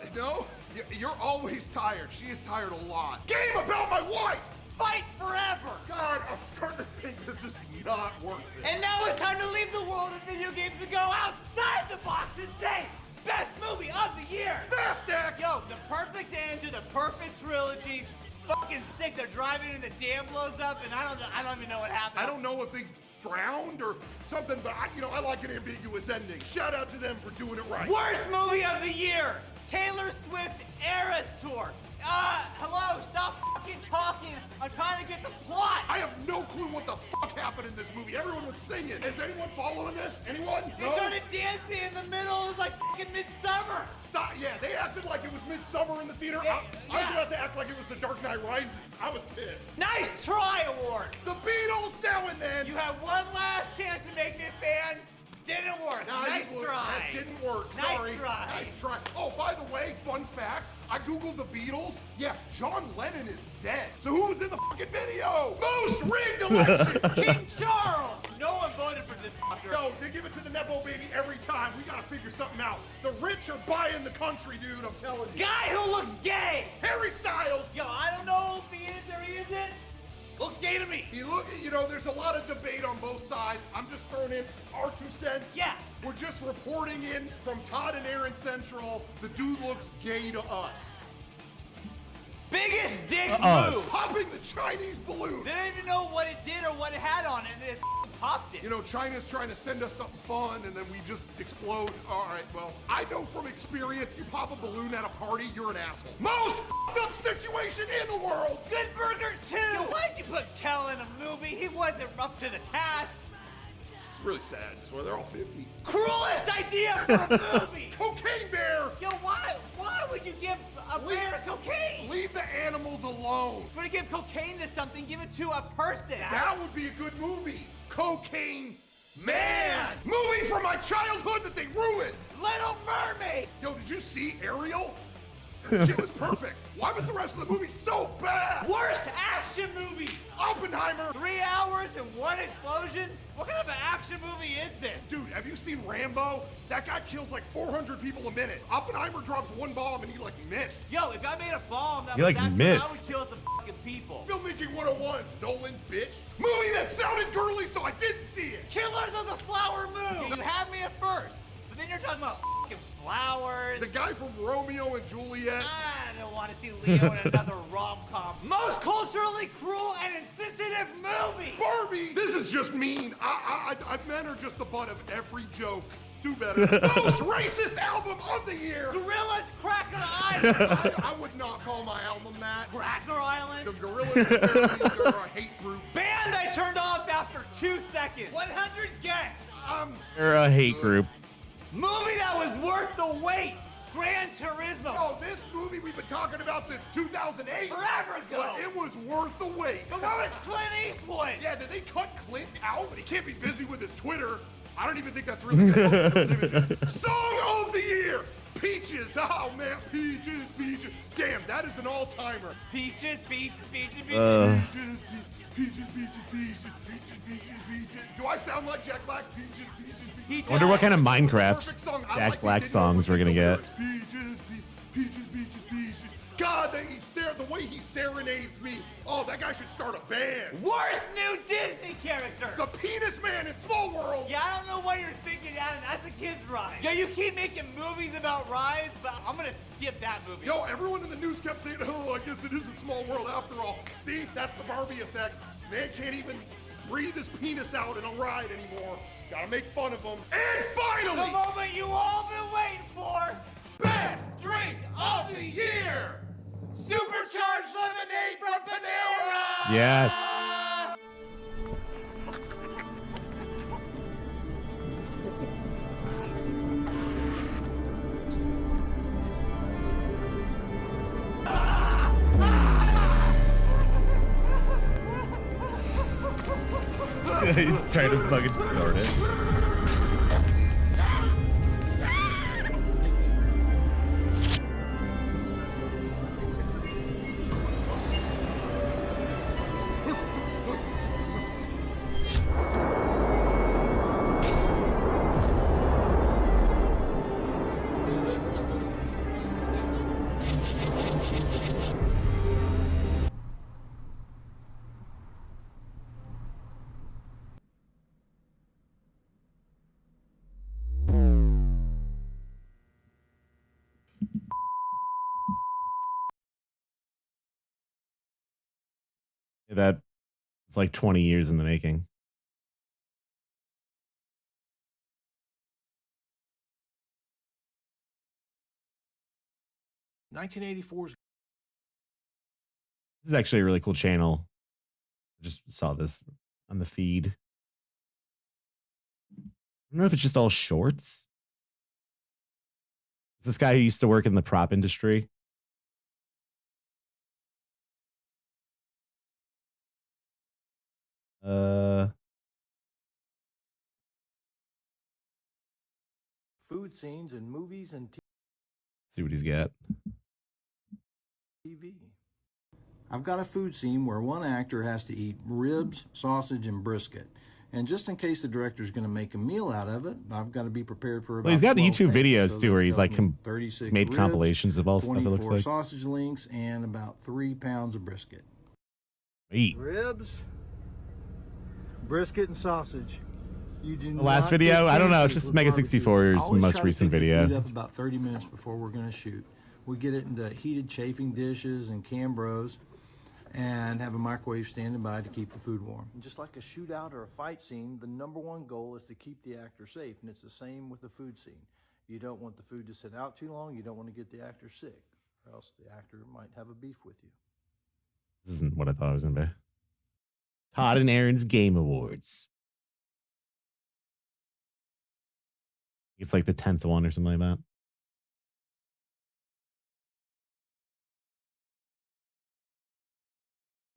You're always tired. She is tired a lot. Game about my wife! Fight forever! God, I'm starting to think this is not worth it. And now it's time to leave the world of video games and go outside the box and say, best movie of the year! Fast X! Yo, the perfect end to the perfect trilogy. Fucking sick. They're driving and the dam blows up, and I don't even know what happened. I don't know if they drowned or something, but I like an ambiguous ending. Shout out to them for doing it right. Worst movie of the year, Taylor Swift Eras Tour. Hello, stop fucking talking. I'm trying to get the plot. I have no clue what the fuck happened in this movie. Everyone was singing. Is anyone following this? Anyone? They started dancing in the middle. It was like fucking Midsummer. Stop. Yeah, they acted like it was Midsummer in the theater. I was about to act like it was The Dark Knight Rises. I was pissed. Nice try award. The Beatles now and then. You had one last chance to make me a fan. Didn't work. Nice try. That didn't work. Nice Sorry. try. Nice try. Oh, by the way, fun fact. I googled the Beatles. Yeah, John Lennon is dead. So who was in the fucking video? Most rigged election. King Charles. No one voted for this fucker. No, they give it to the Nepo baby every time. We gotta figure something out. The rich are buying the country, dude. I'm telling you. Guy who looks gay. Harry Styles. Yo, I don't know if he is or he isn't. Looks gay to me. There's a lot of debate on both sides. I'm just throwing in our 2 cents. Yeah. We're just reporting in from Todd and Aaron Central. The dude looks gay to us. Biggest dick Us. move. Popping the Chinese balloon. They didn't even know what it did or what it had on it, and they just popped it. China's trying to send us something fun, and then we just explode. All right, well, I know from experience, you pop a balloon at a party, you're an asshole. Most fucked up situation in the world. Good Burger 2. Yo, why'd you put Kel in a movie? He wasn't up to the task. It's really sad. That's why they're all 50. Cruelest idea for a movie. Cocaine bear. Yo, why would you give a bear cocaine? Leave the animals alone. If you're gonna give cocaine to something, give it to a person. That would be a good movie. Cocaine Man. Movie from my childhood that they ruined. Little Mermaid. Yo, did you see Ariel? She was perfect. Why was the rest of the movie so bad? Worst action movie. Oppenheimer. 3 hours and 1 explosion? What kind of an action movie is this? Dude, have you seen Rambo? That guy kills like 400 people a minute. Oppenheimer drops 1 bomb and he like missed. Yo, if I made a bomb that You, was like, that missed. good, I would kill some fucking people. Filmmaking 101, Nolan, bitch. Movie that sounded girly, so I didn't see it. Killers of the Flower Moon. Yeah, you had me at first, but then you're talking about fucking flowers. The guy from Romeo and Juliet. I don't want to see Leo in another rom-com. Most culturally cruel and insensitive movie. Barbie. This is just mean. Men are just the butt of every joke. Do better. Most racist album of the year. Gorillaz Cracker Island. I would not call my album that. Cracker Island. The Gorillaz are a hate group. Band I turned off after 2 seconds. 100 guests. They're a hate group. Movie that was worth the wait. Gran Turismo. Oh, this movie we've been talking about since 2008. Forever ago. But it was worth the wait. But where was Clint Eastwood? Yeah, did they cut Clint out? He can't be busy with his Twitter. I don't even think that's really good. Those images. Song of the year. Peaches. Oh, man. Peaches, peaches. Damn, that is an all-timer. Peaches, peaches, peaches, peaches. Peaches, peaches, peaches, peaches, peaches, peaches, peaches. Do I sound like Jack Black? Peaches, peaches, peaches. I wonder what kind of Perfect Minecraft song. I Jack like Black the video songs with we're gonna the get. lyrics. Peaches, peaches, peaches, peaches. God, the way he serenades me. Oh, that guy should start a band. Worst new Disney character. The Penis Man in Small World. Yeah, I don't know what you're thinking, Adam. That's a kid's ride. Yeah, you keep making movies about rides, but I'm gonna skip that movie. Yo, everyone in the news kept saying, oh, I guess it is a small world after all. See, that's the Barbie effect. Man can't even breathe his penis out in a ride anymore. Gotta make fun of him. And finally, the moment you all been waiting for. best drink of the year. Supercharged lemonade from Panera! Yes. He's trying to fucking snort it. That it's like 20 years in the making. $1984's. This is actually a really cool channel. I just saw this on the feed. I don't know if it's just all shorts. It's this guy who used to work in the prop industry. Food scenes in movies and See what he's got. TV. I've got a food scene where one actor has to eat ribs, sausage, and brisket. And just in case the director's going to make a meal out of it, I've got to be prepared for about. Well, he's got 12 YouTube takes. videos So too, where that he's tells like me 36 made ribs, compilations of all stuff. It looks 24 like sausage links and about 3 pounds of brisket. Eat. Ribs, brisket, and sausage. You do The last not video, get I don't know. It's pictures just with Mega barbecue. 64's Always most try to recent cook the food video. up about 30 minutes before we're going to shoot. We get it into heated chafing dishes and Cambros, and have a microwave standing by to keep the food warm. And just like a shootout or a fight scene, the #1 goal is to keep the actor safe, and it's the same with the food scene. You don't want the food to sit out too long. You don't want to get the actor sick, or else the actor might have a beef with you. This isn't what I thought it was going to be. Todd and Aaron's Game Awards. It's like the 10th one or something like that.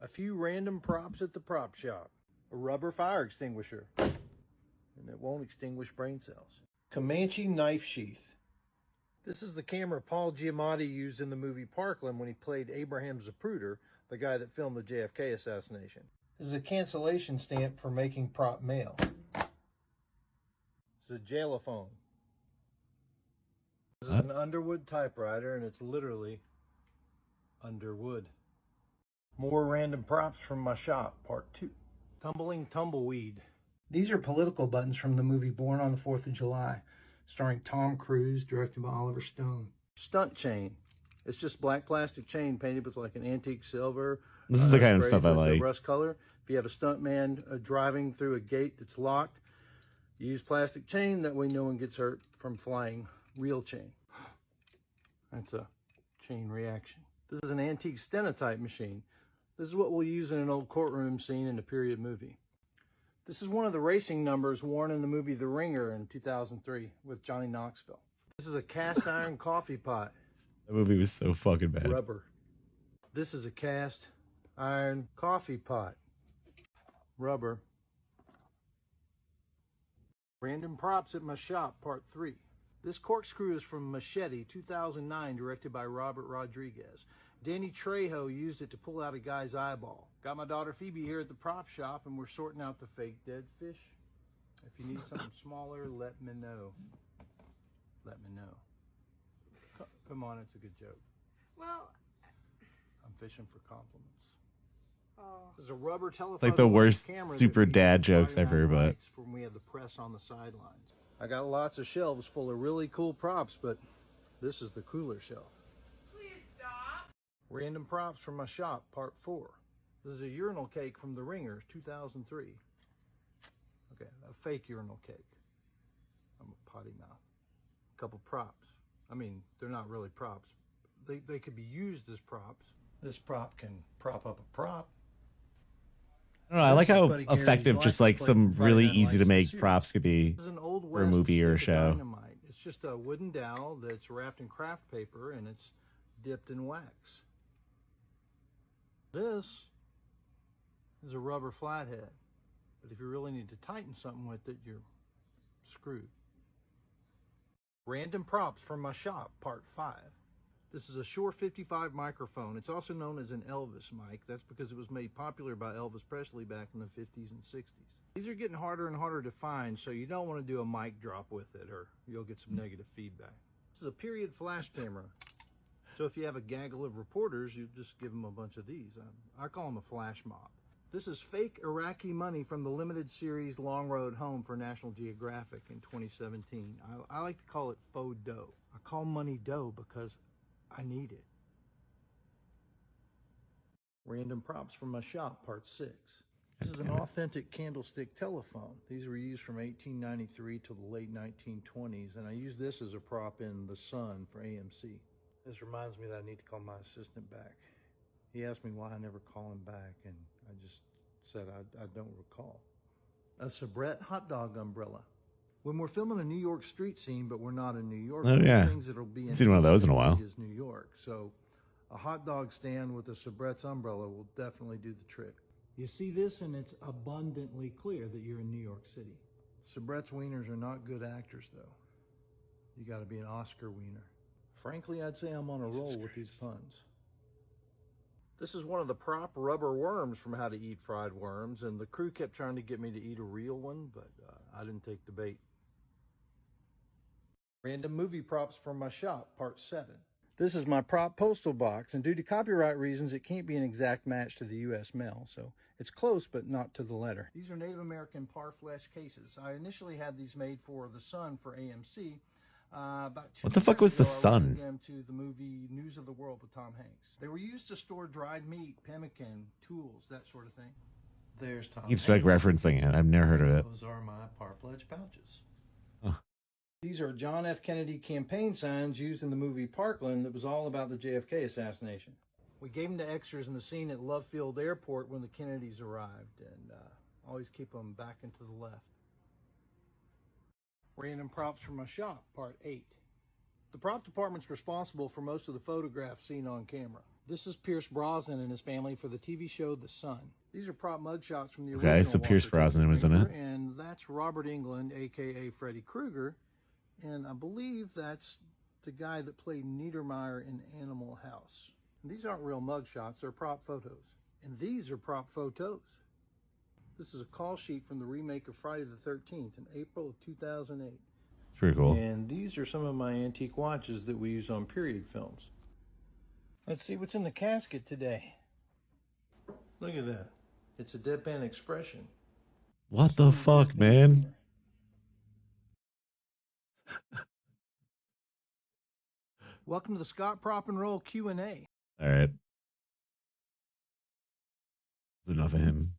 A few random props at the prop shop. A rubber fire extinguisher, and it won't extinguish brain cells. Comanche knife sheath. This is the camera Paul Giamatti used in the movie Parkland when he played Abraham Zapruder, the guy that filmed the JFK assassination. This is a cancellation stamp for making prop mail. It's a jailophone. This is an Underwood typewriter, and it's literally Underwood. More random props from my shop, part 2. Tumbling tumbleweed. These are political buttons from the movie Born on the 4th of July, starring Tom Cruise, directed by Oliver Stone. Stunt chain. It's just black plastic chain painted with like an antique silver. This is the kind of sprayed stuff I with a like. rust color. If you have a stunt man driving through a gate that's locked, use plastic chain. That way no one gets hurt from flying real chain. That's a chain reaction. This is an antique stenotype machine. This is what we'll use in an old courtroom scene in a period movie. This is one of the racing numbers worn in the movie The Ringer in 2003 with Johnny Knoxville. This is a cast iron coffee pot. That movie was so fucking bad. Rubber. This is a cast iron coffee pot. Rubber. Random props at my shop, part 3. This corkscrew is from Machete, 2009, directed by Robert Rodriguez. Danny Trejo used it to pull out a guy's eyeball. Got my daughter Phoebe here at the prop shop, and we're sorting out the fake dead fish. If you need something smaller, let me know. Let me know. Come on, it's a good joke. Well, I'm fishing for compliments. This is a rubber telephone. It's like the worst camera super that we dad used jokes Friday ever, Night but Lights when we had the press on the sidelines. I got lots of shelves full of really cool props, but this is the cooler shelf. please stop. Random props from my shop, part 4. This is a urinal cake from The Ringers, 2003. Okay, a fake urinal cake. I'm a potty mouth. A couple props. I mean, they're not really props. They could be used as props. This prop can prop up a prop. I don't know. I like This is how Buddy Gary's effective just license like plate some from Friday really Night easy to Lights, the make series. props could be This is an old for a West movie or a stick of show. dynamite. It's just a wooden dowel that's wrapped in craft paper and it's dipped in wax. This is a rubber flathead, but if you really need to tighten something with it, you're screwed. Random props from my shop, part 5. This is a Shure 55 microphone. It's also known as an Elvis mic. That's because it was made popular by Elvis Presley back in the 50s and 60s. These are getting harder and harder to find, so you don't want to do a mic drop with it or you'll get some negative feedback. This is a period flash camera. So if you have a gaggle of reporters, you just give them a bunch of these. I call them a flash mob. This is fake Iraqi money from the limited series Long Road Home for National Geographic in 2017. I like to call it faux dough. I call money dough because I need it. Random props from my shop, part 6. This is an authentic candlestick telephone. These were used from 1893 till the late 1920s, and I used this as a prop in The Sun for AMC. This reminds me that I need to call my assistant back. He asked me why I never call him back, and I just said I don't recall. A soubrette hot dog umbrella. When we're filming a New York street scene, but we're not in New York, Oh, yeah. things that'll be Seen one of those in a while. Is New York, so a hot dog stand with a soubrette's umbrella will definitely do the trick. You see this, and it's abundantly clear that you're in New York City. Soubrette's wieners are not good actors, though. You got to be an Oscar wiener. Frankly, I'd say I'm on a roll with these puns. This is one of the prop rubber worms from How to Eat Fried Worms, and the crew kept trying to get me to eat a real one, but I didn't take the bait. Random movie props from my shop, part 7. This is my prop postal box, and due to copyright reasons, it can't be an exact match to the U.S. mail, so it's close, but not to the letter. These are Native American parfleche cases. I initially had these made for The Sun for AMC. About 2 What the fuck was years The ago, I Sun? rented them to the movie News of the World with Tom Hanks. They were used to store dried meat, pemmican, tools, that sort of thing. There's Tom Keeps like Hanks. referencing it. I've never heard of it. Those are my parfleche pouches. These are John F. Kennedy campaign signs used in the movie Parkland that was all about the JFK assassination. We gave them to extras in the scene at Love Field Airport when the Kennedys arrived, and always keep them back and to the left. Random props from my shop, part 8. The prop department's responsible for most of the photographs seen on camera. This is Pierce Brosnan and his family for the TV show The Sun. These are prop mugshots from the original. Okay, so Pierce Walker Brosnan was in it. and that's Robert Englund, aka Freddy Krueger, and I believe that's the guy that played Niedermeyer in Animal House. And these aren't real mugshots, they're prop photos. And these are prop photos. This is a call sheet from the remake of Friday the 13th in April of 2008. It's pretty cool. And these are some of my antique watches that we use on period films. Let's see what's in the casket today. Look at that. It's a deadpan expression. What the fuck, man? Welcome to the Scott Prop and Roll Q&A. All right. That's enough of him.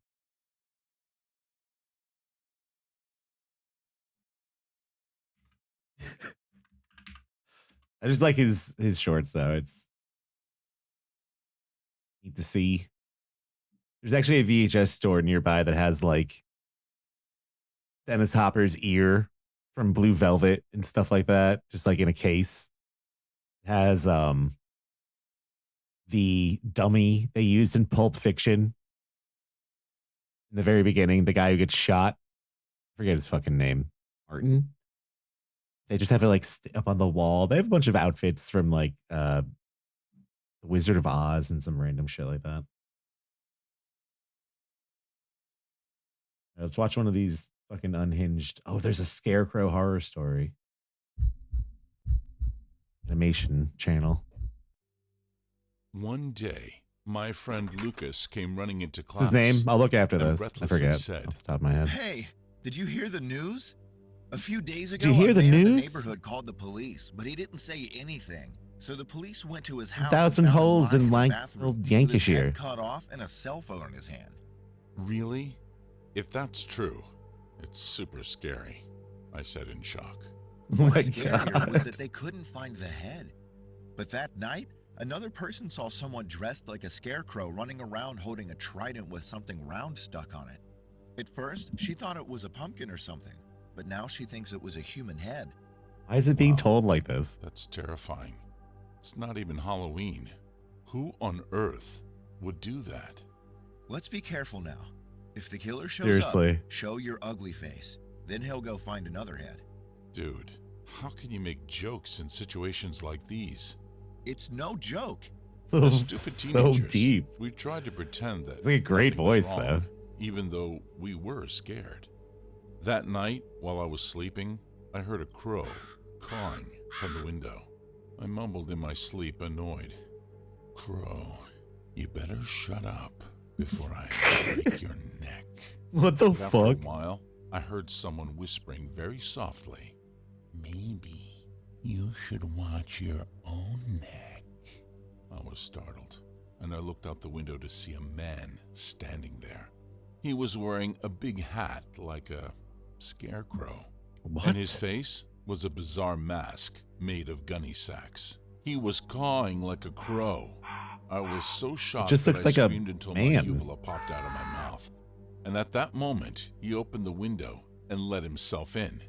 I just like his shorts though. It's neat to see. There's actually a VHS store nearby that has like Dennis Hopper's ear from Blue Velvet and stuff like that, just like in a case. It has the dummy they used in Pulp Fiction. In the very beginning, the guy who gets shot. I forget his fucking name. Martin? They just have it like up on the wall. They have a bunch of outfits from like The Wizard of Oz and some random shit like that. Let's watch one of these fucking unhinged. Oh, there's a Scarecrow horror story. Animation channel. One day, my friend Lucas came running into class. What's his name? I'll look after and this. I breathlessly forget said, off the top of my head. Hey, did you hear the news? A few days ago, Did you hear a the man in the news? neighborhood called the police, but he didn't say anything. So the police went to his house. 1,000 and found him holes lying in the Lankville, bathroom with his head Lancashire. cut off and a cell phone in his hand. Really? If that's true, it's super scary, I said in shock. Oh my What's scarier God. was that they couldn't find the head. But that night, another person saw someone dressed like a scarecrow running around holding a trident with something round stuck on it. At first, she thought it was a pumpkin or something, but now she thinks it was a human head. Why is it being told like this? That's terrifying. It's not even Halloween. Who on earth would do that? Let's be careful now. If the killer shows Seriously. up, show your ugly face. Then he'll go find another head. Dude, how can you make jokes in situations like these? It's no joke. Oh, As stupid so teenagers, deep. we tried to pretend that It's like a great nothing was voice, wrong, though. even though we were scared. That night, while I was sleeping, I heard a crow cawing from the window. I mumbled in my sleep, annoyed. Crow, you better shut up before I break your neck. What the But after fuck? a while, I heard someone whispering very softly, maybe you should watch your own neck. I was startled. and I looked out the window to see a man standing there. He was wearing a big hat like a scarecrow. What? And his face was a bizarre mask made of gunny sacks. He was cawing like a crow. I was so shocked just that looks I like a screamed until my man. uvula popped out of my mouth. And at that moment, he opened the window and let himself in.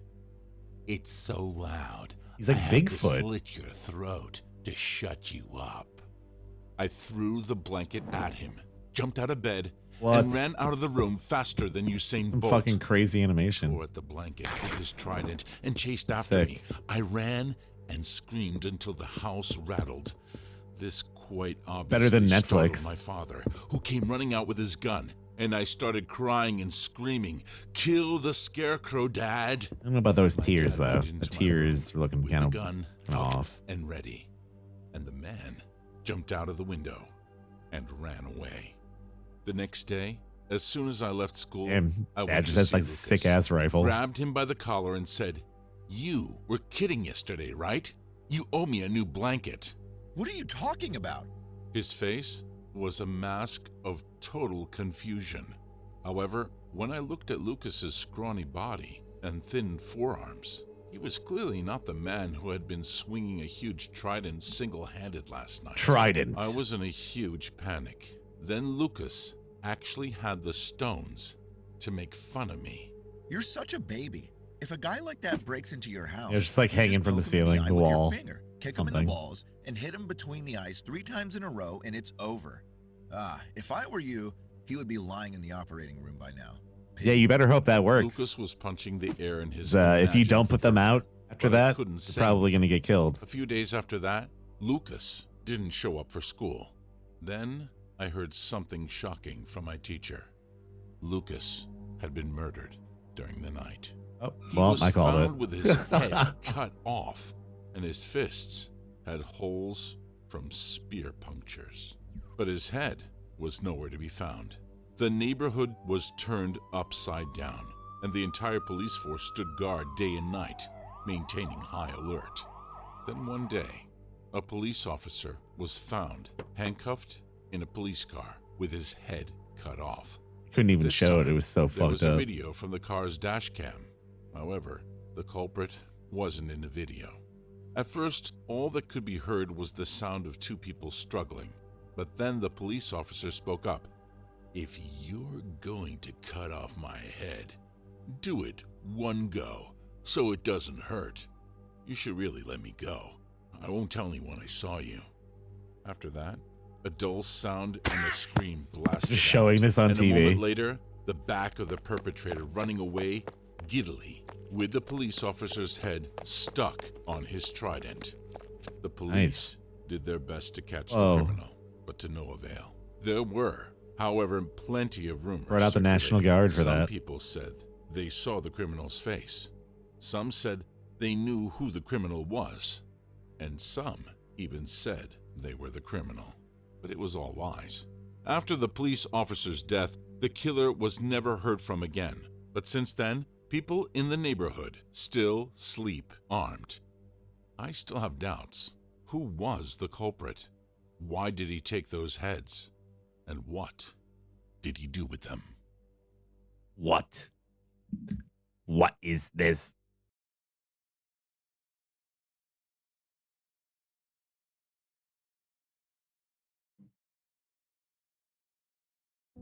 It's so loud. He's like I have to Bigfoot. slit your throat to shut you up. I threw the blanket at him, jumped out of bed, What? and ran out of the room faster than Usain Some Bolt. fucking crazy animation. Tore at the blanket with his trident and chased after me. I ran and screamed until the house rattled. This quite obviously Better than startled Netflix. my father, who came running out with his gun, and I started crying and screaming, "Kill the scarecrow, Dad!" I don't know about those tears though. The tears are looking With kind the of gun off. and ready. And the man jumped out of the window and ran away. The next day, as soon as I left school, Damn, I Dad went just to has see like Lucas, sick ass rifle. grabbed him by the collar and said, "You were kidding yesterday, right? You owe me a new blanket." What are you talking about? His face was a mask of total confusion. However, when I looked at Lucas's scrawny body and thin forearms, he was clearly not the man who had been swinging a huge trident single-handed last night. Trident. I was in a huge panic. Then Lucas actually had the stones to make fun of me. You're such a baby. If a guy like that breaks into your house, It's just like you hanging from the poke him in ceiling, eye the with your wall, finger, kick him in something. the balls, and hit him between the eyes 3 times in a row, and it's over. If I were you, he would be lying in the operating room by now. Yeah, you better hope that works. Lucas was punching the air in his If you imagined don't put them out after but I that, couldn't you're say probably going to get killed. A few days after that, Lucas didn't show up for school. Then I heard something shocking from my teacher. Lucas had been murdered during the night. Oh, He well, was I called found it. with his head cut off, and his fists had holes from spear punctures. But his head was nowhere to be found. The neighborhood was turned upside down, and the entire police force stood guard day and night, maintaining high alert. Then one day, a police officer was found handcuffed in a police car with his head cut off. Couldn't even This show it. time, It was so there was fucked a up. video from the car's dash cam. However, the culprit wasn't in the video. At first, all that could be heard was the sound of 2 people struggling. But then the police officer spoke up. "If you're going to cut off my head, do it one go, so it doesn't hurt. You should really let me go. I won't tell anyone I saw you." After that, a dull sound and a scream blasted Just showing out, this on and TV. a moment later, the back of the perpetrator running away giddily, with the police officer's head stuck on his trident. The police did their best to catch the criminal, but to no avail. There were, however, plenty of rumors. Brought out the National circulating. Guard for Some that. people said they saw the criminal's face. Some said they knew who the criminal was. And some even said they were the criminal. But it was all lies. After the police officer's death, the killer was never heard from again. But since then, people in the neighborhood still sleep armed. I still have doubts. Who was the culprit? Why did he take those heads? And what did he do with them? What? What is this?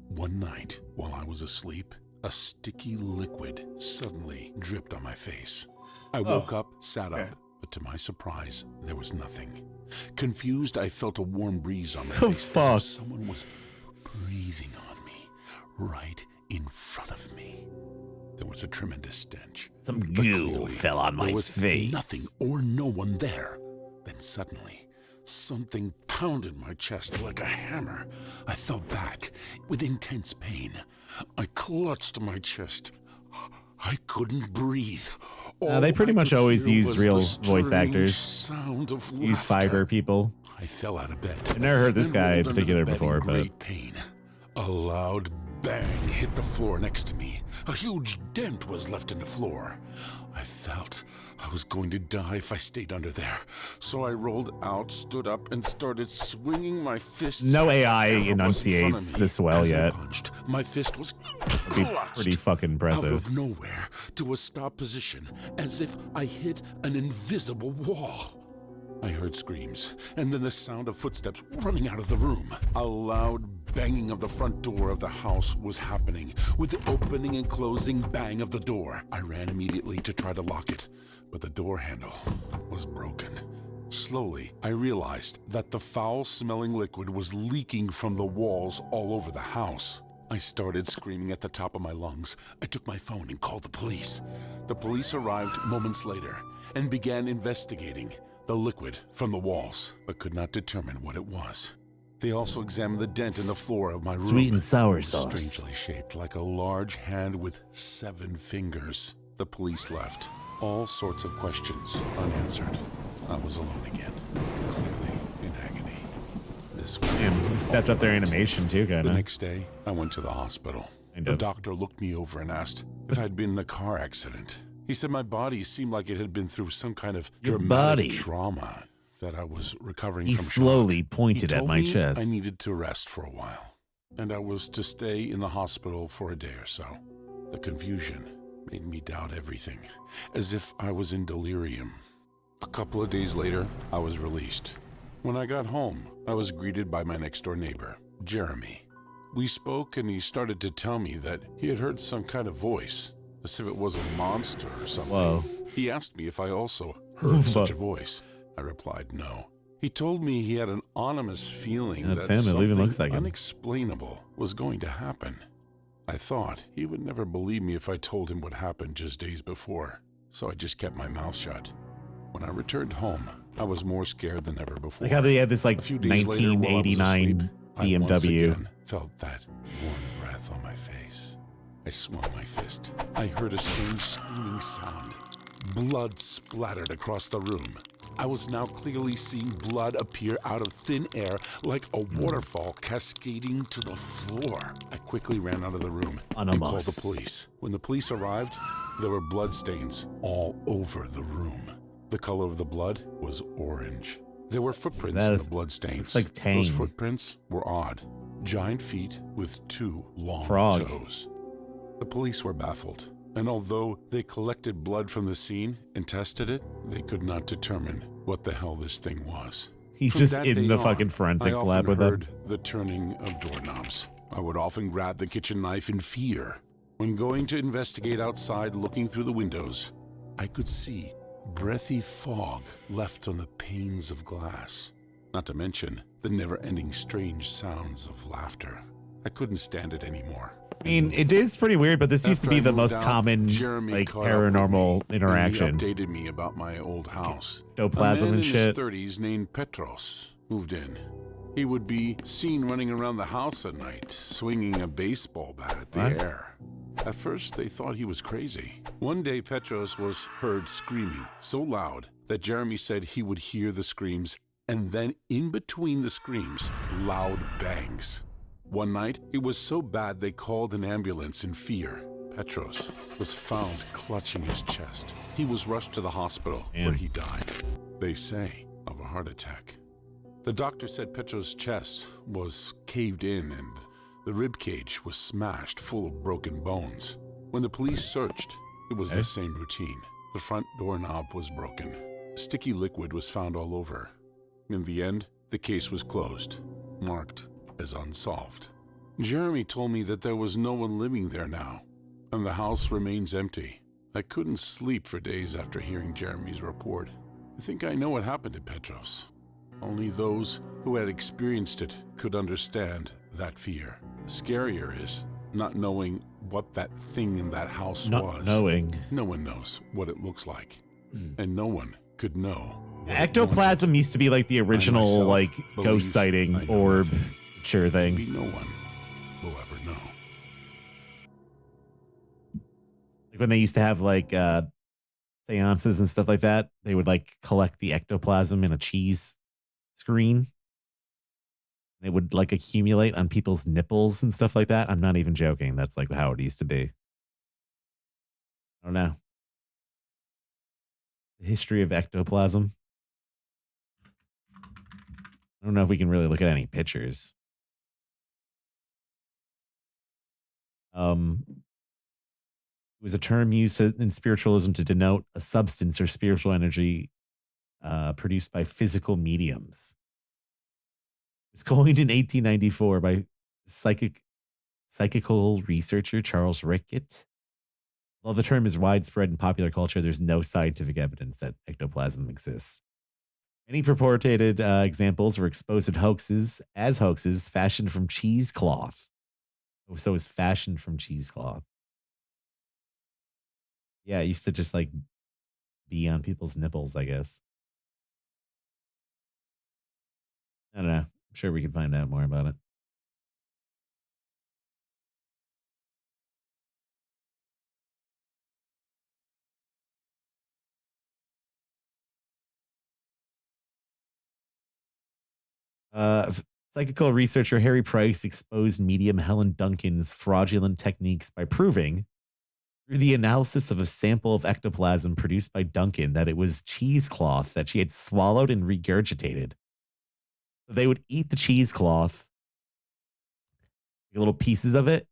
One night, while I was asleep, a sticky liquid suddenly dripped on my face. I woke up, sat up, but to my surprise, there was nothing. Confused, I felt a warm breeze on my face, as if someone was breathing on me, right in front of me. There was a tremendous stench. Some but goo clearly, fell on my there was face. nothing or no one there. Then suddenly, something pounded my chest like a hammer. I fell back with intense pain. I clutched my chest. I couldn't breathe. They pretty All I much could always hear use was real the voice strange actors. sound of Use laughter. Fiverr people. I fell out of bed. I've never heard this and guy in rolled under the particular bed before, in but great pain. A loud bang hit the floor next to me. A huge dent was left in the floor. I felt I was going to die if I stayed under there. So I rolled out, stood up, and started swinging my fists. No AI wherever was in front enunciates of me. this well As I yet. punched, my fist was It'd be pretty fucking out impressive. of nowhere to a stop position, as if I hit an invisible wall. I heard screams, and then the sound of footsteps running out of the room. A loud banging of the front door of the house was happening, with the opening and closing bang of the door. I ran immediately to try to lock it, but the door handle was broken. Slowly, I realized that the foul-smelling liquid was leaking from the walls all over the house. I started screaming at the top of my lungs. I took my phone and called the police. The police arrived moments later and began investigating the liquid from the walls, but could not determine what it was. They also examined the dent in the floor of my room. Sweet and sour It was sauce. strangely shaped like a large hand with 7 fingers. The police left. All sorts of questions unanswered. I was alone again, clearly in agony. This was Damn, he stepped up their animation too, The kinda. next day, I went to the hospital. Kind The of. doctor looked me over and asked if I'd been in a car accident. He said my body seemed like it had been through some kind of Your dramatic body. trauma, that I was recovering He from slowly shock. pointed He at told my me chest. I needed to rest for a while, and I was to stay in the hospital for a day or so. The confusion made me doubt everything, as if I was in delirium. A couple of days later, I was released. When I got home, I was greeted by my next-door neighbor, Jeremy. We spoke, and he started to tell me that he had heard some kind of voice, as if it was a monster or something. Whoa. He asked me if I also heard such a voice. I replied no. He told me he had an ominous feeling That's that him. It something even looks like him. unexplainable was going to happen. I thought he would never believe me if I told him what happened just days before, so I just kept my mouth shut. When I returned home, I was more scared than ever before. Like how they had this like A few days later, while I was 1989 asleep, I once BMW. again felt that warm breath on my face. I swung my fist. I heard a strange screaming sound. Blood splattered across the room. I was now clearly seeing blood appear out of thin air like a waterfall cascading to the floor. I quickly ran out of the room and called the police. When the police arrived, there were blood stains all over the room. The color of the blood was orange. There were footprints in the blood stains. like Tang. Those footprints were odd. Giant feet with 2 long Frog. toes. The police were baffled, and although they collected blood from the scene and tested it, they could not determine what the hell this thing was. He's From just that in day the on, fucking forensics I lab often with them. heard the turning of doorknobs. I would often grab the kitchen knife in fear. When going to investigate outside, looking through the windows, I could see breathy fog left on the panes of glass. Not to mention the never-ending strange sounds of laughter. I couldn't stand it anymore. I mean, it is pretty weird, but this used to After be I the moved most out, common Jeremy like caught up with paranormal me, interaction. And he updated me about my old house. Ectoplasm A man and in shit. his 30s named Petros moved in. He would be seen running around the house at night, swinging a baseball bat at the What? air. At first, they thought he was crazy. One day, Petros was heard screaming so loud that Jeremy said he would hear the screams, and then in between the screams, loud bangs. One night, it was so bad they called an ambulance in fear. Petros was found clutching his chest. He was rushed to the hospital where he died. They say of a heart attack. The doctor said Petros' chest was caved in and the rib cage was smashed full of broken bones. When the police searched, it was the same routine. The front doorknob was broken. Sticky liquid was found all over. In the end, the case was closed, marked as unsolved. Jeremy told me that there was no one living there now, and the house remains empty. I couldn't sleep for days after hearing Jeremy's report. I think I know what happened to Petros. Only those who had experienced it could understand that fear. Scarier is not knowing what that thing in that house was. Knowing. No one knows what it looks like, and no one could know. Ectoplasm used to be like the original myself like believe ghost sighting I know orb nothing. sure thing. Maybe no one will ever know. Like when they used to have like seances and stuff like that, they would like collect the ectoplasm in a cheese screen. It would like accumulate on people's nipples and stuff like that. I'm not even joking. That's like how it used to be. I don't know. The history of ectoplasm. I don't know if we can really look at any pictures. It was a term used in spiritualism to denote a substance or spiritual energy produced by physical mediums. It was coined in 1894 by psychical researcher Charles Rickett. While the term is widespread in popular culture, there's no scientific evidence that ectoplasm exists. Many purported examples were exposed as hoaxes fashioned from cheesecloth. So it was fashioned from cheesecloth. Yeah, it used to just like be on people's nipples, I guess. I don't know. I'm sure we can find out more about it. Psychical researcher Harry Price exposed medium Helen Duncan's fraudulent techniques by proving, through the analysis of a sample of ectoplasm produced by Duncan, that it was cheesecloth that she had swallowed and regurgitated. So they would eat the cheesecloth, little pieces of it,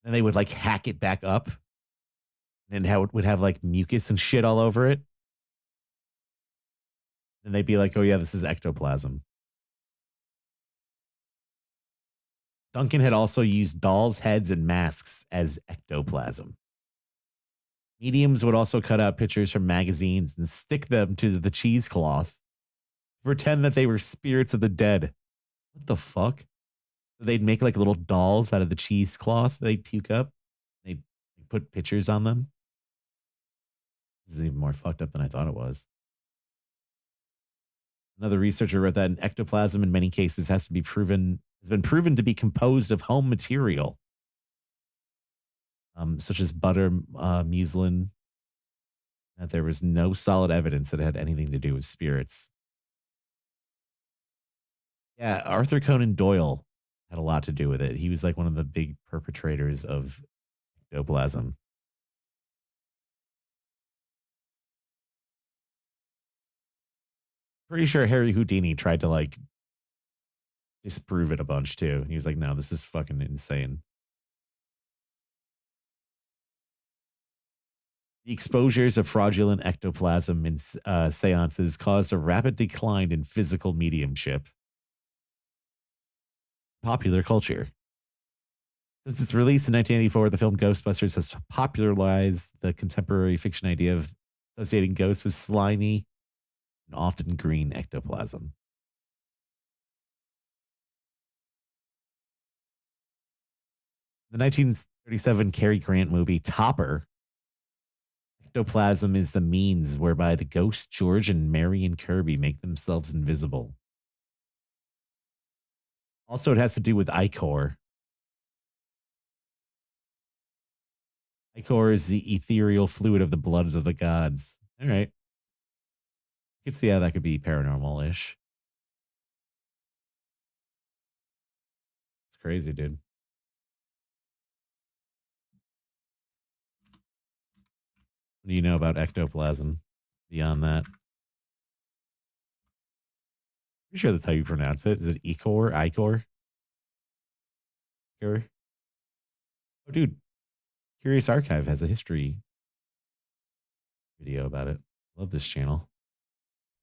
and they would like hack it back up, and how it would have like mucus and shit all over it. And they'd be like, oh yeah, this is ectoplasm. Duncan had also used dolls' heads and masks as ectoplasm. Mediums would also cut out pictures from magazines and stick them to the cheesecloth, pretend that they were spirits of the dead. What the fuck? They'd make like little dolls out of the cheesecloth they'd puke up. They'd put pictures on them. This is even more fucked up than I thought it was. Another researcher wrote that an ectoplasm in many cases has been proven to be composed of home material, such as butter, muslin, that there was no solid evidence that it had anything to do with spirits. Yeah, Arthur Conan Doyle had a lot to do with it. He was like one of the big perpetrators of ectoplasm. Pretty sure Harry Houdini tried to like disprove it a bunch too. He was like, no, this is fucking insane. The exposures of fraudulent ectoplasm in seances caused a rapid decline in physical mediumship. Popular culture. Since its release in 1984, the film Ghostbusters has popularized the contemporary fiction idea of associating ghosts with slimy and often green ectoplasm. The 1937 Cary Grant movie Topper, ectoplasm is the means whereby the ghosts George and Marion Kirby make themselves invisible. Also, it has to do with ichor. Ichor is the ethereal fluid of the bloods of the gods. All right. You can see how that could be paranormal-ish. It's crazy, dude. What do you know about ectoplasm beyond that? Pretty sure that's how you pronounce it. Is it ichor? Ichor? Ichor? Oh, dude. Curious Archive has a history video about it. Love this channel.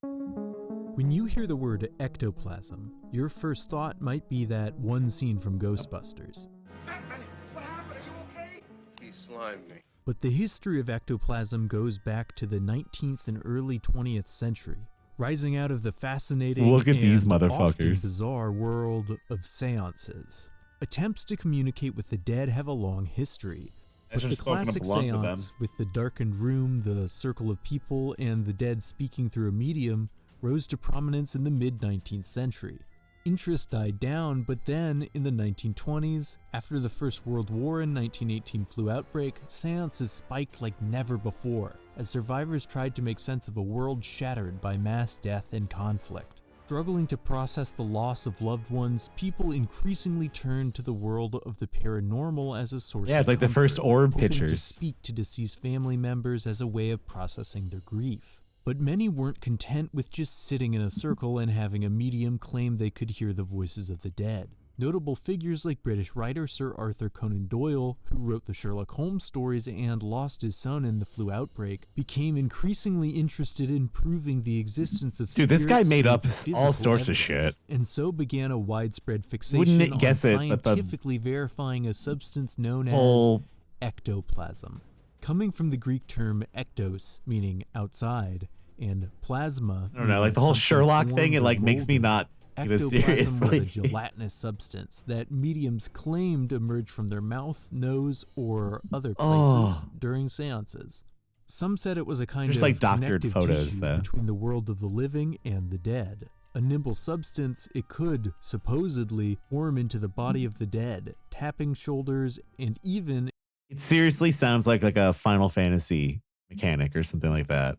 When you hear the word ectoplasm, your first thought might be that one scene from Ghostbusters. What happened? Are you okay? He slimed me. But the history of ectoplasm goes back to the 19th and early 20th century, rising out of the fascinating Look at these and motherfuckers. often bizarre world of seances. Attempts to communicate with the dead have a long history. But the classic seance with the darkened room, the circle of people, and the dead speaking through a medium rose to prominence in the mid-19th century. Interest died down, but then, in the 1920s, after the First World War and 1918 flu outbreak, seances spiked like never before, as survivors tried to make sense of a world shattered by mass death and conflict. Struggling to process the loss of loved ones, people increasingly turned to the world of the paranormal as a source Yeah, it's of like the comfort, first orb hoping to pictures. speak to deceased family members as a way of processing their grief. But many weren't content with just sitting in a circle and having a medium claim they could hear the voices of the dead. Notable figures like British writer Sir Arthur Conan Doyle, who wrote the Sherlock Holmes stories and lost his son in the flu outbreak, became increasingly interested in proving the existence of Dude, this guy spirits made up with physical all sorts of evidence, shit. and so began a widespread fixation Wouldn't guess on it, but the scientifically verifying a substance known whole- as ectoplasm. Coming from the Greek term ektos, meaning outside, and plasma. I don't know, like the whole Sherlock thing, it like makes me not give it Ectoplasm was a seriously. gelatinous substance that mediums claimed emerged from their mouth, nose, or other places Oh. during seances. Some said it was a kind There's of like doctored connective photos, tissue though. between the world of the living and the dead. A nimble substance, it could, supposedly, form into the body of the dead, tapping shoulders, and even... It seriously sounds like a Final Fantasy mechanic or something like that.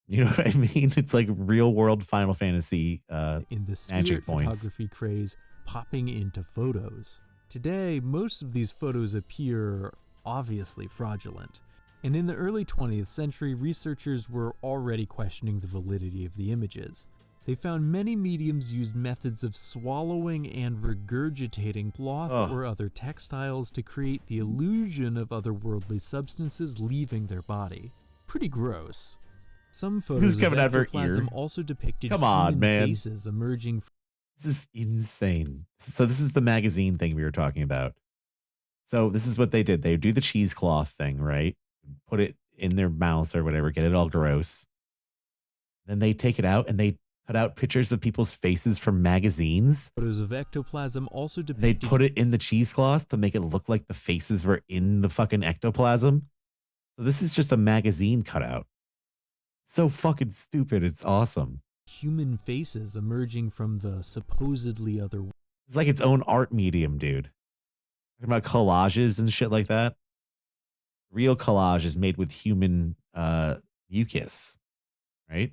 You know what I mean? It's like real world Final Fantasy in the spirit magic points. photography craze popping into photos. Today, most of these photos appear obviously fraudulent. And in the early 20th century, researchers were already questioning the validity of the images. They found many mediums used methods of swallowing and regurgitating cloth or other textiles to create the illusion of otherworldly substances leaving their body. Pretty gross. Some photos of coming out of her ectoplasm ear? also depicted Come on, human man. faces emerging from... This is insane. So this is the magazine thing we were talking about. So this is what they did. They do the cheesecloth thing, right? Put it in their mouths or whatever, get it all gross. Then they take it out and they cut out pictures of people's faces from magazines. Photos of ectoplasm also They depicted... put it in the cheesecloth to make it look like the faces were in the fucking ectoplasm. So this is just a magazine cutout. So fucking stupid. It's awesome. human faces emerging from the supposedly other... It's like its own art medium, dude. Talking about collages and shit like that. Real collage is made with human mucus, right?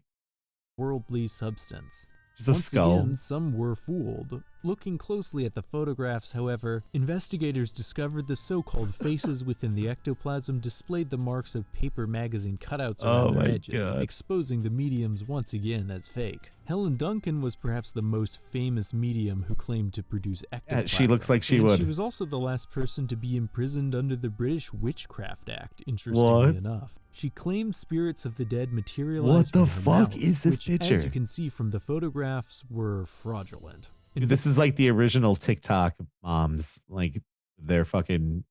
worldly substance. Just a Once skull. again, some were fooled. Looking closely at the photographs, however, investigators discovered the so-called faces within the ectoplasm displayed the marks of paper magazine cutouts around their edges, exposing the mediums once again as fake. Helen Duncan was perhaps the most famous medium who claimed to produce ectoplasm. She looks like she and would. She was also the last person to be imprisoned under the British Witchcraft Act, interestingly What? enough. She claimed spirits of the dead materialized What the from her fuck mouth, is this which, picture? as you can see from the photographs, were fraudulent. Dude, this is like the original TikTok moms, like their fucking,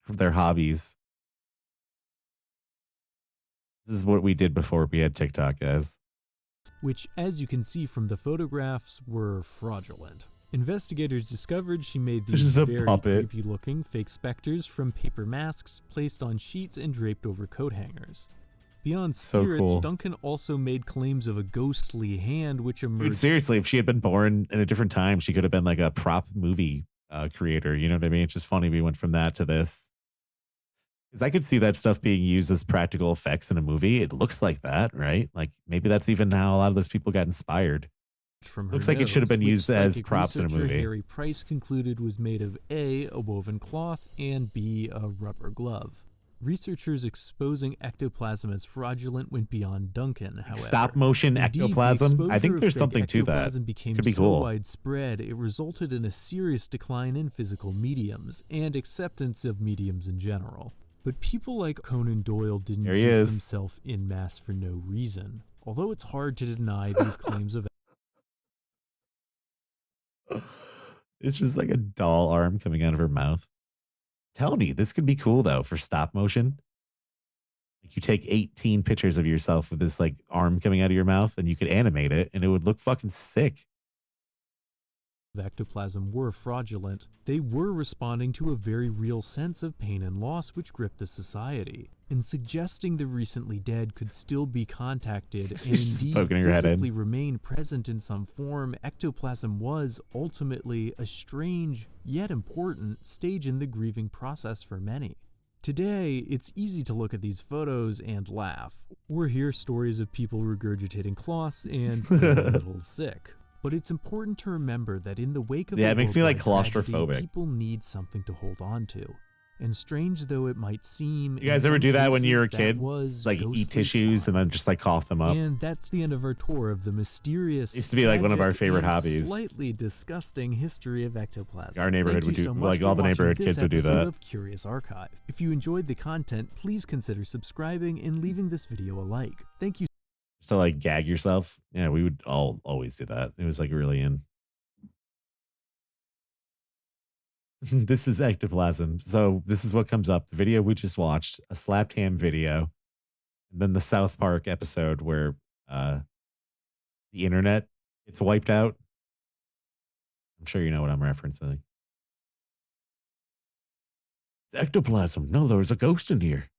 their hobbies. This is what we did before we had TikTok, guys. Which, as you can see from the photographs, were fraudulent. Investigators discovered she made This these is a very puppet. creepy-looking fake specters from paper masks placed on sheets and draped over coat hangers. Beyond So spirits, cool. Duncan also made claims of a ghostly hand which emerged... Dude, seriously, if she had been born in a different time, she could have been like a prop movie creator. You know what I mean? It's just funny we went from that to this. Because I could see that stuff being used as practical effects in a movie. It looks like that, right? Like maybe that's even how a lot of those people got inspired. from her Looks like it should have been nose, which used as psychic props in a researcher movie. Harry Price concluded was made of A, a woven cloth, and B, a rubber glove. Researchers exposing ectoplasm as fraudulent went beyond Duncan, however. Stop motion Indeed, the ectoplasm? I think exposure of there's fake something to that. ectoplasm became Could be so cool. widespread, it resulted in a serious decline in physical mediums and acceptance of mediums in general. But people like Conan Doyle didn't There he give is. himself en masse for no reason, although it's hard to deny these claims of... It's just like a doll arm coming out of her mouth. Tell me, this could be cool though for stop motion. Like you take 18 pictures of yourself with this like arm coming out of your mouth and you could animate it and it would look fucking sick. ectoplasm were fraudulent, they were responding to a very real sense of pain and loss which gripped the society, and suggesting the recently dead could still be contacted and Just indeed poking her head in. physically remain present in some form. Ectoplasm was ultimately a strange yet important stage in the grieving process for many. Today, it's easy to look at these photos and laugh, or hear stories of people regurgitating cloths and feeling a little sick. But it's important to remember that in the wake of Yeah, a it makes me, like, worldwide tragedy, claustrophobic. people need something to hold on to. And strange though it might seem, You guys in ever some do that when you were a cases, kid? that was Like eat ghostly tissues and then just like cough them up? And that's the end of our tour of the mysterious, Used to be like one of our tragic, favorite and hobbies. Slightly disgusting history of ectoplasm. Our neighborhood Thank would you do, so much like for all the watching neighborhood this kids would do episode that. of Curious Archive. If you enjoyed the content, please consider subscribing and leaving this video a like. Thank you. Just to like gag yourself. Yeah, we would always do that. It was like really in. This is ectoplasm. So this is what comes up. The video we just watched, a slapped ham video, and then the South Park episode where the internet gets wiped out. I'm sure you know what I'm referencing. It's ectoplasm. No, there was a ghost in here.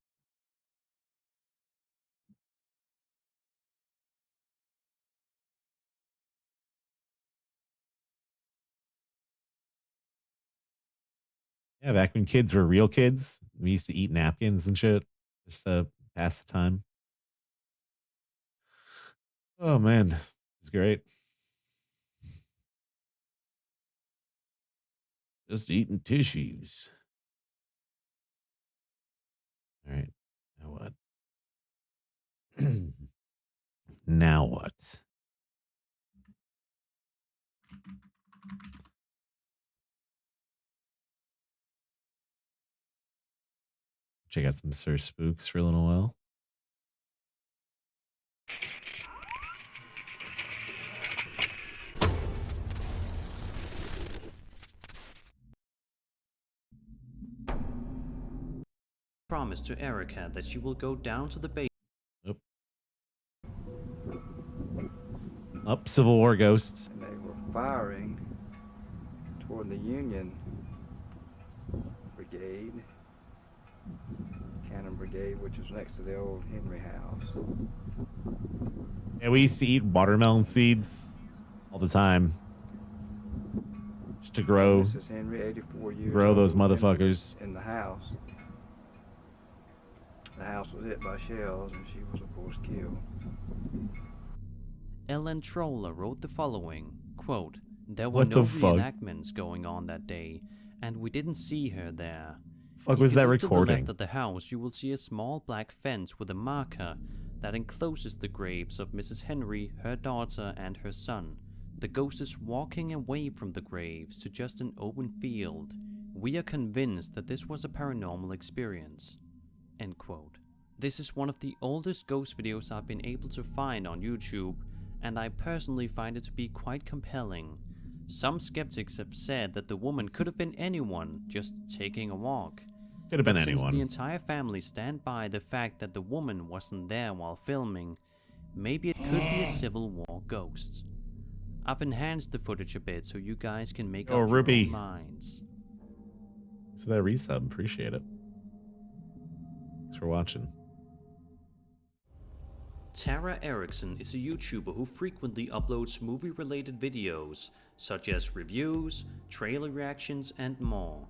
Yeah, back when kids were real kids, we used to eat napkins and shit just to pass the time. Oh man, it was great. Just eating tissues. All right, now what? Now what? Check out some Sir Spooks for a little while. Promise to Erica that she will go down to the base. Up, Civil War ghosts. And they were firing toward the Union Brigade, Cannon Brigade, which was next to the old Henry house. Yeah, we used to eat watermelon seeds all the time. Just to grow, Mrs. Henry, 84 years grow those old, motherfuckers. in the house. The house was hit by shells, and she was, of course, killed. Ellen Troller wrote the following, quote, "There were What no the fuck? reenactments going on that day, and we didn't see her there. Fuck If was you that look to the recording? left of the house, you will see a small black fence with a marker that encloses the graves of Mrs. Henry, her daughter, and her son. The ghost is walking away from the graves to just an open field. We are convinced that this was a paranormal experience." End quote. This is one of the oldest ghost videos I've been able to find on YouTube, and I personally find it to be quite compelling. Some skeptics have said that the woman could have been anyone just taking a walk. Could have been But since anyone. the entire family stand by the fact that the woman wasn't there while filming, maybe it could be a Civil War ghost. I've enhanced the footage a bit so you guys can make Oh, up your Ruby. own minds. So that resub, appreciate it. Thanks for watching. Tara Erickson is a YouTuber who frequently uploads movie-related videos, such as reviews, trailer reactions, and more.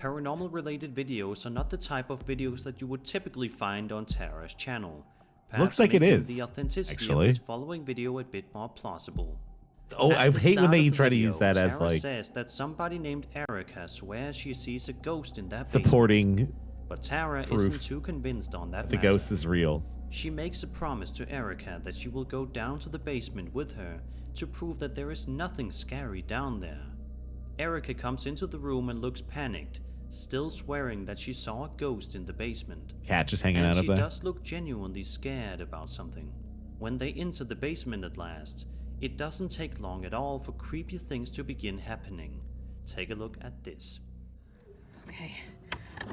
Paranormal-related videos are not the type of videos that you would typically find on Tara's channel. Looks like it making is, the authenticity actually. of this following video a bit more plausible. Oh, At I the hate when start they of the try to video, use that as Tara like says that somebody named Erica swears she sees a ghost in that supporting. basement. But Tara proof isn't too convinced on that the matter. ghost is real. She makes a promise to Erica that she will go down to the basement with her to prove that there is nothing scary down there. Erica comes into the room and looks panicked, still swearing that she saw a ghost in the basement. Cat just hanging And out up she there. does look genuinely scared about something. When they enter the basement at last, it doesn't take long at all for creepy things to begin happening. Take a look at this. Okay.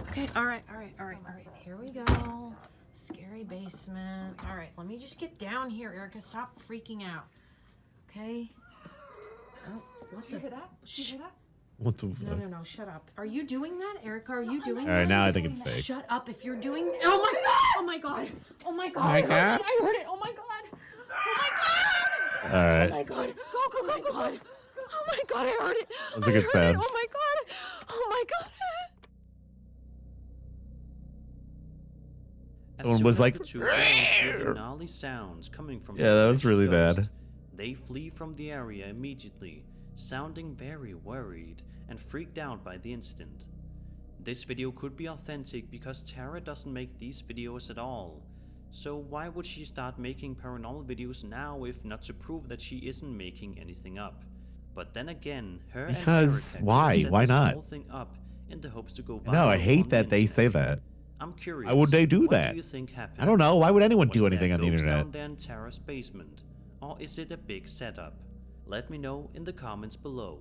Okay, all right. Here we go. Scary basement. All right, let me just get down here, Erica. Stop freaking out. Okay? Oh, what Did you hear that? Did you hear that? What the fuck? No, shut up. Are you doing that, Erica? Are you doing All that? right, now I think it's fake. Shut up if you're doing. Oh my god! Oh my god! Oh my god! my God. I heard it! Oh my god! Oh my god! All right. Oh my god! Go! Oh my god! I heard it! That was a good I heard it. sound. Oh my god! Oh my god! As Someone soon was as like, the two girls hear the gnarly sounds coming from yeah, the that was alleged really ghost, bad. They flee from the area immediately, sounding very worried and freaked out by the incident. This video could be authentic because Tara doesn't make these videos at all. So why would she start making paranormal videos now if not to prove that she isn't making anything up? But then again, her and Because Erica why? set Why this not? whole thing up in the hopes to go viral. No, I hate on the that they say internet. that. I'm curious. Why would they do what that? do you think happened? I don't know. Why would anyone Was do there anything on the ghosts internet? down there in Tara's basement? Or is it a big setup? Let me know in the comments below.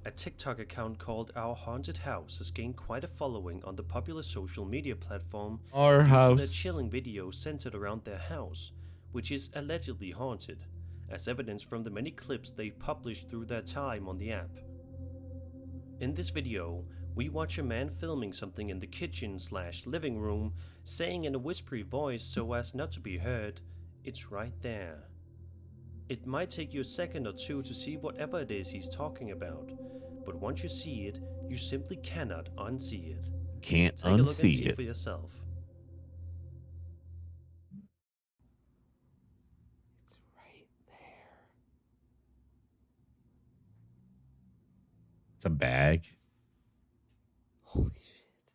A TikTok account called Our Haunted House has gained quite a following on the popular social media platform Our due to house. their chilling videos centered around their house, which is allegedly haunted, as evidence from the many clips they published through their time on the app. In this video, we watch a man filming something in the kitchen/living room, saying in a whispery voice so as not to be heard, "It's right there." It might take you a second or two to see whatever it is he's talking about, but once you see it, you simply cannot unsee it. Can't Take a look and unsee see it. for yourself. It's a bag. Holy shit.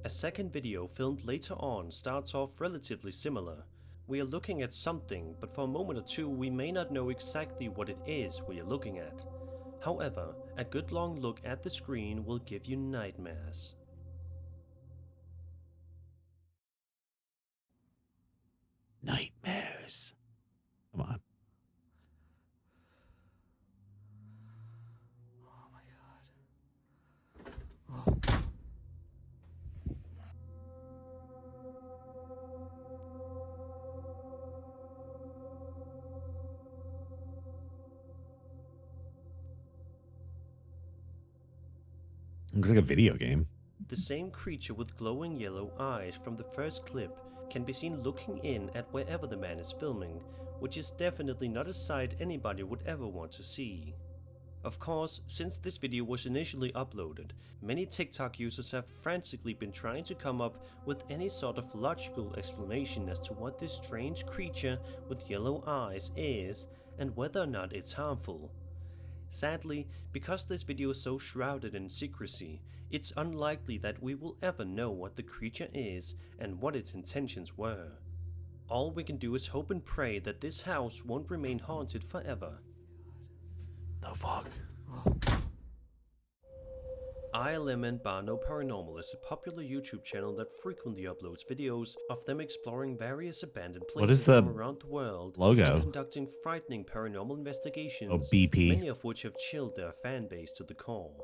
A second video filmed later on starts off relatively similar. We are looking at something, but for a moment or two we may not know exactly what it is we are looking at. However, a good long look at the screen will give you nightmares. Nightmares. Come on. Looks like a video game. The same creature with glowing yellow eyes from the first clip can be seen looking in at wherever the man is filming, which is definitely not a sight anybody would ever want to see. Of course, since this video was initially uploaded, many TikTok users have frantically been trying to come up with any sort of logical explanation as to what this strange creature with yellow eyes is and whether or not it's harmful. Sadly, because this video is so shrouded in secrecy, it's unlikely that we will ever know what the creature is and what its intentions were. All we can do is hope and pray that this house won't remain haunted forever. The fuck? ILM and Barno Paranormal is a popular YouTube channel that frequently uploads videos of them exploring various abandoned What is places the from around the world logo? and conducting frightening paranormal investigations, Oh, BP. many of which have chilled their fan base to the core.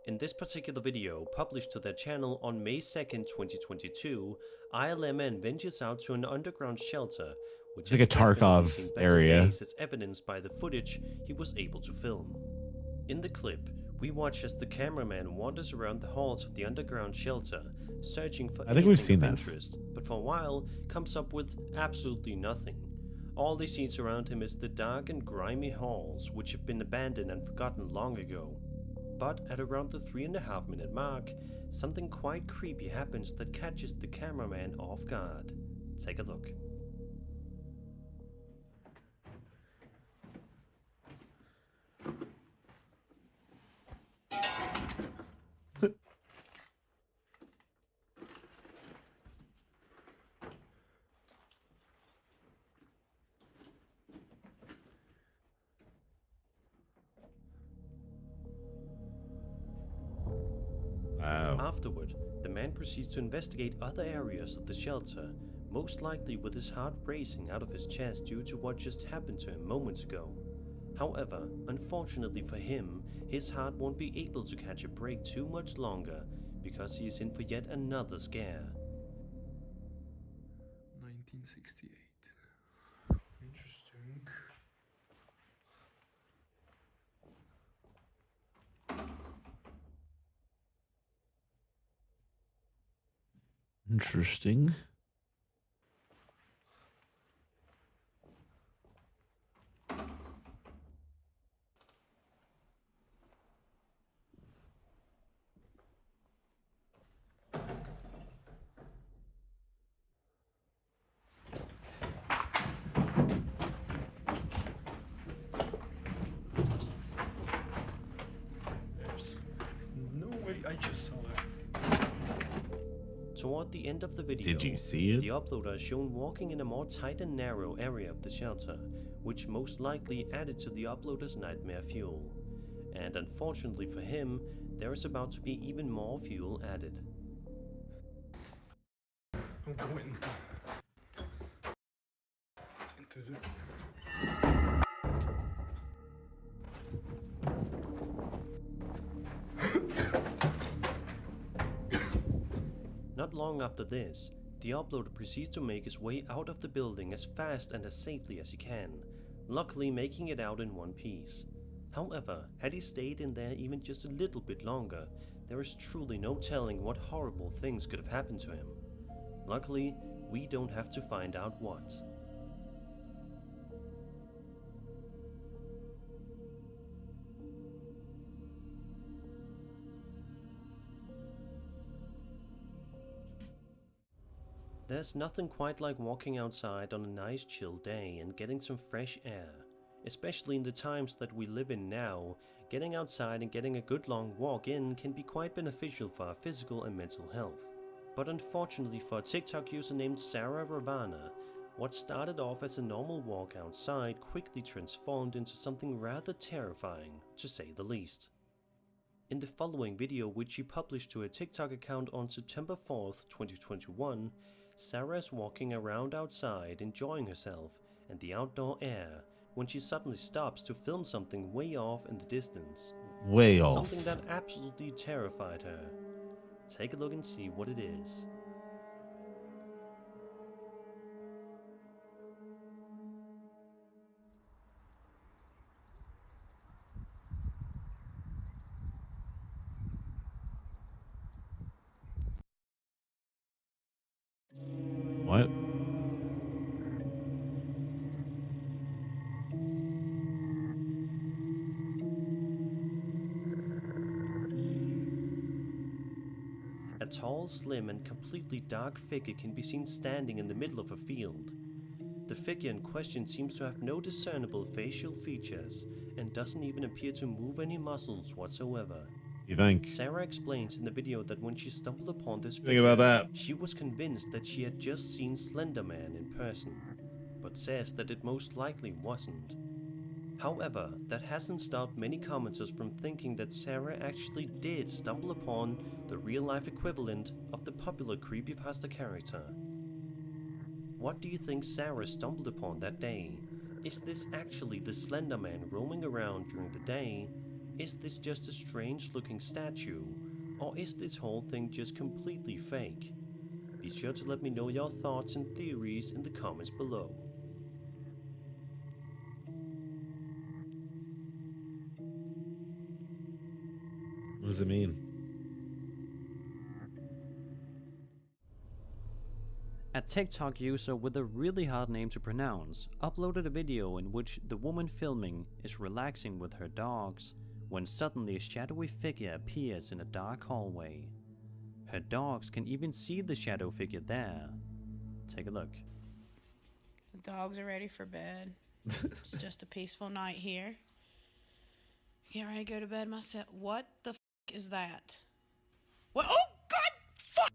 In this particular video, published to their channel on May 2nd, 2022, ILMN ventures out to an underground shelter, which It's like a has definitely Tarkov seen better area. days as evidenced by the footage he was able to film. In the clip, we watch as the cameraman wanders around the halls of the underground shelter, searching for I think we've anything seen of this. interest, but for a while comes up with absolutely nothing. All he sees around him is the dark and grimy halls, which have been abandoned and forgotten long ago. But at around the 3.5-minute mark, something quite creepy happens that catches the cameraman off guard. Take a look. Wow. Afterward, the man proceeds to investigate other areas of the shelter, most likely with his heart racing out of his chest due to what just happened to him moments ago. However, unfortunately for him, his heart won't be able to catch a break too much longer because he is in for yet another scare. 1968. Interesting. Interesting. Toward the end of the video, Did you see it? the uploader is shown walking in a more tight and narrow area of the shelter, which most likely added to the uploader's nightmare fuel. And unfortunately for him, there is about to be even more fuel added. I'm going into the... Not long after this, the uploader proceeds to make his way out of the building as fast and as safely as he can, luckily making it out in one piece. However, had he stayed in there even just a little bit longer, there is truly no telling what horrible things could have happened to him. Luckily, we don't have to find out what. There's nothing quite like walking outside on a nice chill day and getting some fresh air. Especially in the times that we live in now, getting outside and getting a good long walk in can be quite beneficial for our physical and mental health. But unfortunately for a TikTok user named Sarah Ravana, what started off as a normal walk outside quickly transformed into something rather terrifying, to say the least. In the following video, which she published to her TikTok account on September 4th, 2021, Sarah is walking around outside enjoying herself and the outdoor air when she suddenly stops to film something way off in the distance. Way off. Something that absolutely terrified her. Take a look and see what it is. What? A tall, slim, and completely dark figure can be seen standing in the middle of a field. The figure in question seems to have no discernible facial features and doesn't even appear to move any muscles whatsoever. You think? Sarah explains in the video that when she stumbled upon this Think figure, about that. she was convinced that she had just seen Slender Man in person, but says that it most likely wasn't. However, that hasn't stopped many commenters from thinking that Sarah actually did stumble upon the real-life equivalent of the popular creepypasta character. What do you think Sarah stumbled upon that day? Is this actually the Slender Man roaming around during the day? Is this just a strange-looking statue? Or is this whole thing just completely fake? Be sure to let me know your thoughts and theories in the comments below. What does it mean? A TikTok user with a really hard name to pronounce uploaded a video in which the woman filming is relaxing with her dogs when suddenly a shadowy figure appears in a dark hallway. Her dogs can even see the shadow figure there. Take a look. The dogs are ready for bed. It's just a peaceful night here. Get ready to go to bed myself. What the is that? What? Oh God! Fuck!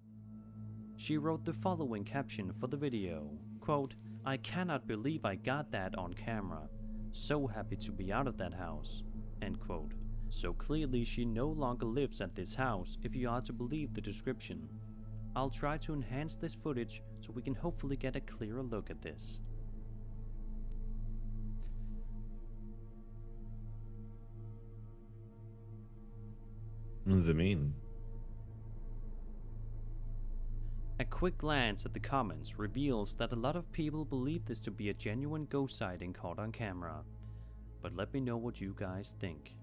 She wrote the following caption for the video, quote, "I cannot believe I got that on camera. So happy to be out of that house," end quote. So clearly she no longer lives at this house if you are to believe the description. I'll try to enhance this footage so we can hopefully get a clearer look at this. What does it mean? A quick glance at the comments reveals that a lot of people believe this to be a genuine ghost sighting caught on camera. But let me know what you guys think.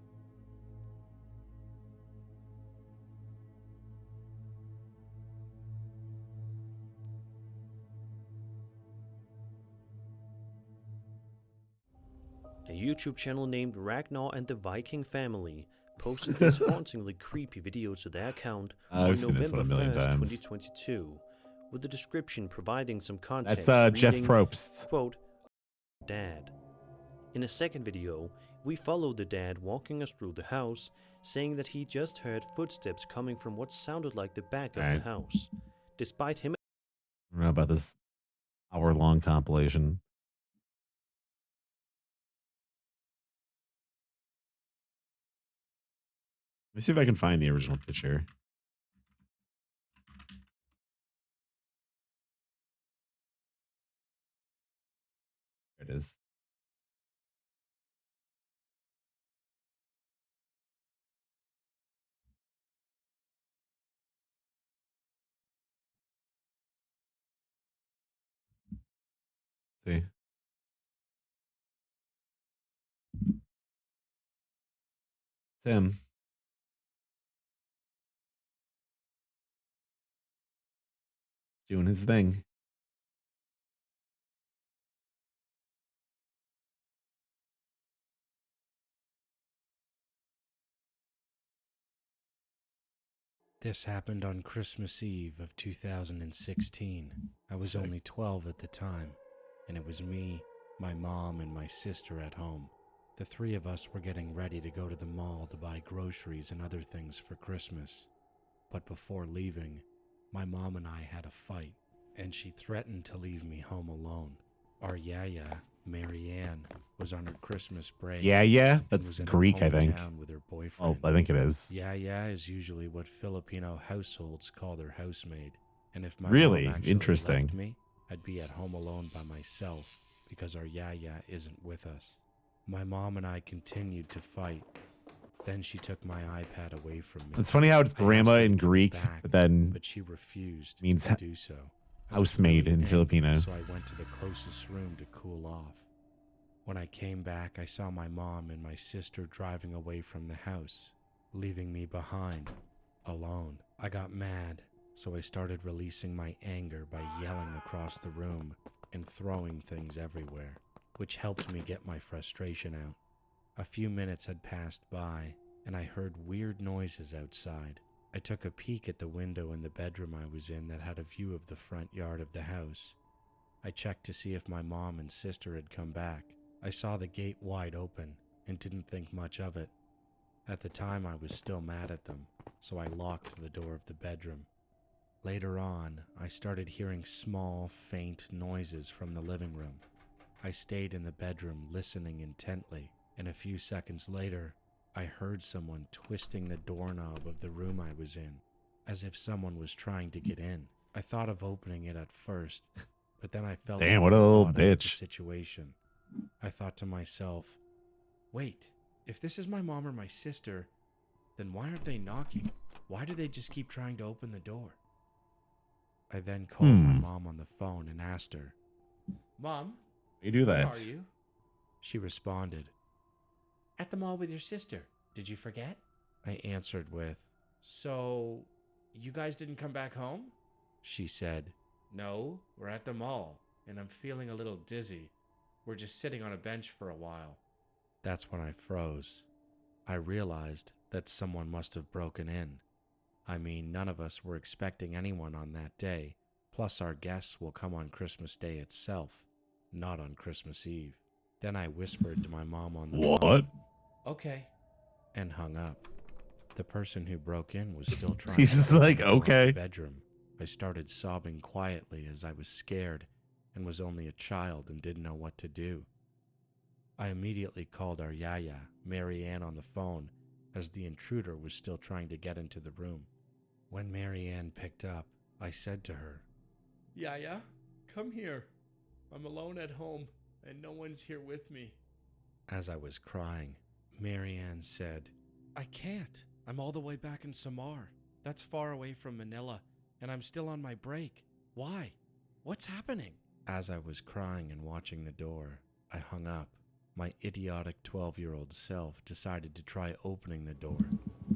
A YouTube channel named Ragnar and the Viking Family posted this hauntingly creepy video to their account on November 1st, 2022, with the description providing some context. That's Jeff reading, Probst. Quote, "Dad." In a second video, we follow the dad walking us through the house, saying that he just heard footsteps coming from what sounded like the back of the house. despite him. I don't know about this hour-long compilation. Let me see if I can find the original picture. There it is. See. Tim. Doing his thing. This happened on Christmas Eve of 2016. I was only 12 at the time, and it was me, my mom, and my sister at home. The three of us were getting ready to go to the mall to buy groceries and other things for Christmas. But before leaving, my mom and I had a fight, and she threatened to leave me home alone. Our yaya, Marianne, was on her Christmas break. Yeah, and that's was in her Greek, I think. hometown with her boyfriend. Oh, I think it is. Yaya is usually what Filipino households call their housemaid. And if my Really? mom actually Interesting. left me, I'd be at home alone by myself because our yaya isn't with us. My mom and I continued to fight. Then she took my iPad away from me. It's funny how it's I grandma asked her in to give it Greek, back, but then but she refused means to do so. I was housemaid really in angry, Filipino. So I went to the closest room to cool off. When I came back, I saw my mom and my sister driving away from the house, leaving me behind, alone. I got mad, so I started releasing my anger by yelling across the room and throwing things everywhere, which helped me get my frustration out. A few minutes had passed by, and I heard weird noises outside. I took a peek at the window in the bedroom I was in that had a view of the front yard of the house. I checked to see if my mom and sister had come back. I saw the gate wide open and didn't think much of it. At the time, I was still mad at them, so I locked the door of the bedroom. Later on, I started hearing small, faint noises from the living room. I stayed in the bedroom listening intently, and a few seconds later, I heard someone twisting the doorknob of the room I was in, as if someone was trying to get in. I thought of opening it at first, but then I felt Damn, what a something little odd about the bitch. situation. I thought to myself, wait, if this is my mom or my sister, then why aren't they knocking? Why do they just keep trying to open the door? I then called my mom on the phone and asked her, Mom, You do where that. are you? She responded, at the mall with your sister. Did you forget? I answered with, so you guys didn't come back home? She said, no, we're at the mall, and I'm feeling a little dizzy. We're just sitting on a bench for a while. That's when I froze. I realized that someone must have broken in. I mean, none of us were expecting anyone on that day, plus our guests will come on Christmas Day itself, not on Christmas Eve. Then I whispered to my mom on the phone. What? Okay. And hung up. The person who broke in was still trying He's to just open like, the door of the okay. bedroom. I started sobbing quietly as I was scared and was only a child and didn't know what to do. I immediately called our yaya, Marianne, on the phone as the intruder was still trying to get into the room. When Marianne picked up, I said to her, Yaya, come here. I'm alone at home and no one's here with me. As I was crying, Marianne said, I can't. I'm all the way back in Samar. That's far away from Manila, and I'm still on my break. Why? What's happening? As I was crying and watching the door, I hung up. My idiotic 12-year-old self decided to try opening the door.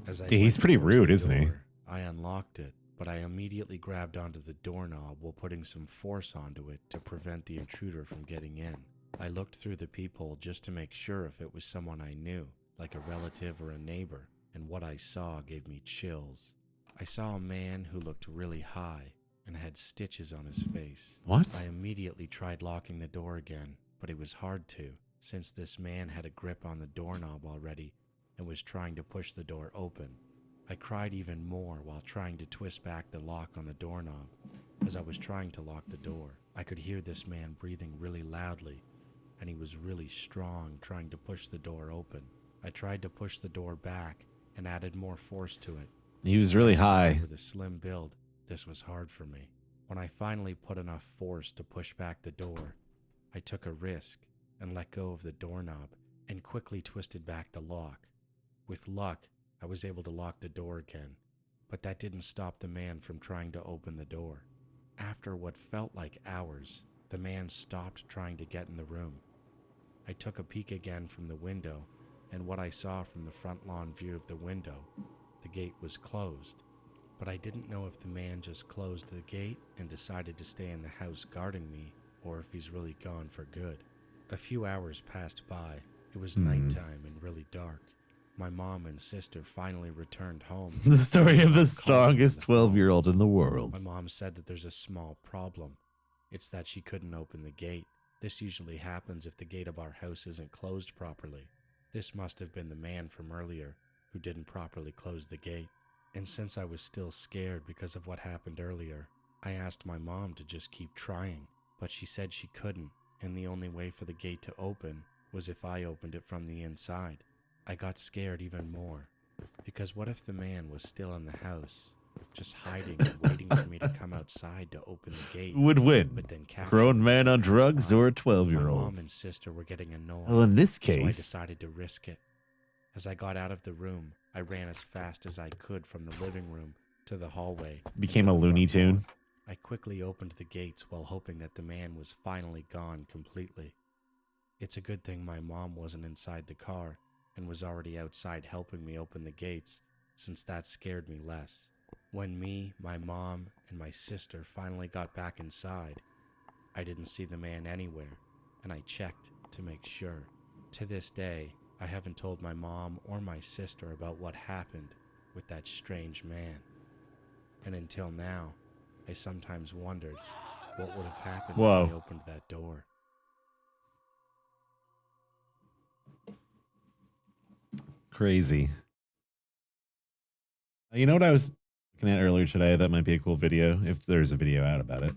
As I Yeah, he's went pretty towards rude, the isn't he? door, I unlocked it, but I immediately grabbed onto the doorknob while putting some force onto it to prevent the intruder from getting in. I looked through the peephole just to make sure if it was someone I knew, like a relative or a neighbor, and what I saw gave me chills. I saw a man who looked really high and had stitches on his face. What? I immediately tried locking the door again, but it was hard to, since this man had a grip on the doorknob already and was trying to push the door open. I cried even more while trying to twist back the lock on the doorknob. As I was trying to lock the door, I could hear this man breathing really loudly, and he was really strong trying to push the door open. I tried to push the door back and added more force to it. He was really high. With a slim build, this was hard for me. When I finally put enough force to push back the door, I took a risk and let go of the doorknob and quickly twisted back the lock. With luck, I was able to lock the door again, but that didn't stop the man from trying to open the door. After what felt like hours, the man stopped trying to get in the room. I took a peek again from the window, and what I saw from the front lawn view of the window, the gate was closed. But I didn't know if the man just closed the gate and decided to stay in the house guarding me, or if he's really gone for good. A few hours passed by. It was nighttime and really dark. My mom and sister finally returned home. The story of the strongest 12-year-old in the world. My mom said that there's a small problem. It's that she couldn't open the gate. This usually happens if the gate of our house isn't closed properly. This must have been the man from earlier who didn't properly close the gate. And since I was still scared because of what happened earlier, I asked my mom to just keep trying, but she said she couldn't, and the only way for the gate to open was if I opened it from the inside. I got scared even more, because what if the man was still in the house, just hiding and waiting for me to come outside to open the gate? Would win. But then Grown man on drugs or a 12-year-old? My mom and sister were getting annoyed. Well, in this so I case, decided to risk it. As I got out of the room, I ran as fast as I could from the living room to the hallway. became a Looney Tune. I quickly opened the gates while hoping that the man was finally gone completely. It's a good thing my mom wasn't inside the car and was already outside helping me open the gates, since that scared me less. When me, my mom, and my sister finally got back inside, I didn't see the man anywhere, and I checked to make sure. To this day, I haven't told my mom or my sister about what happened with that strange man. And until now, I sometimes wondered what would have happened if I opened that door. Crazy. You know what I was looking at earlier today? That might be a cool video, if there's a video out about it.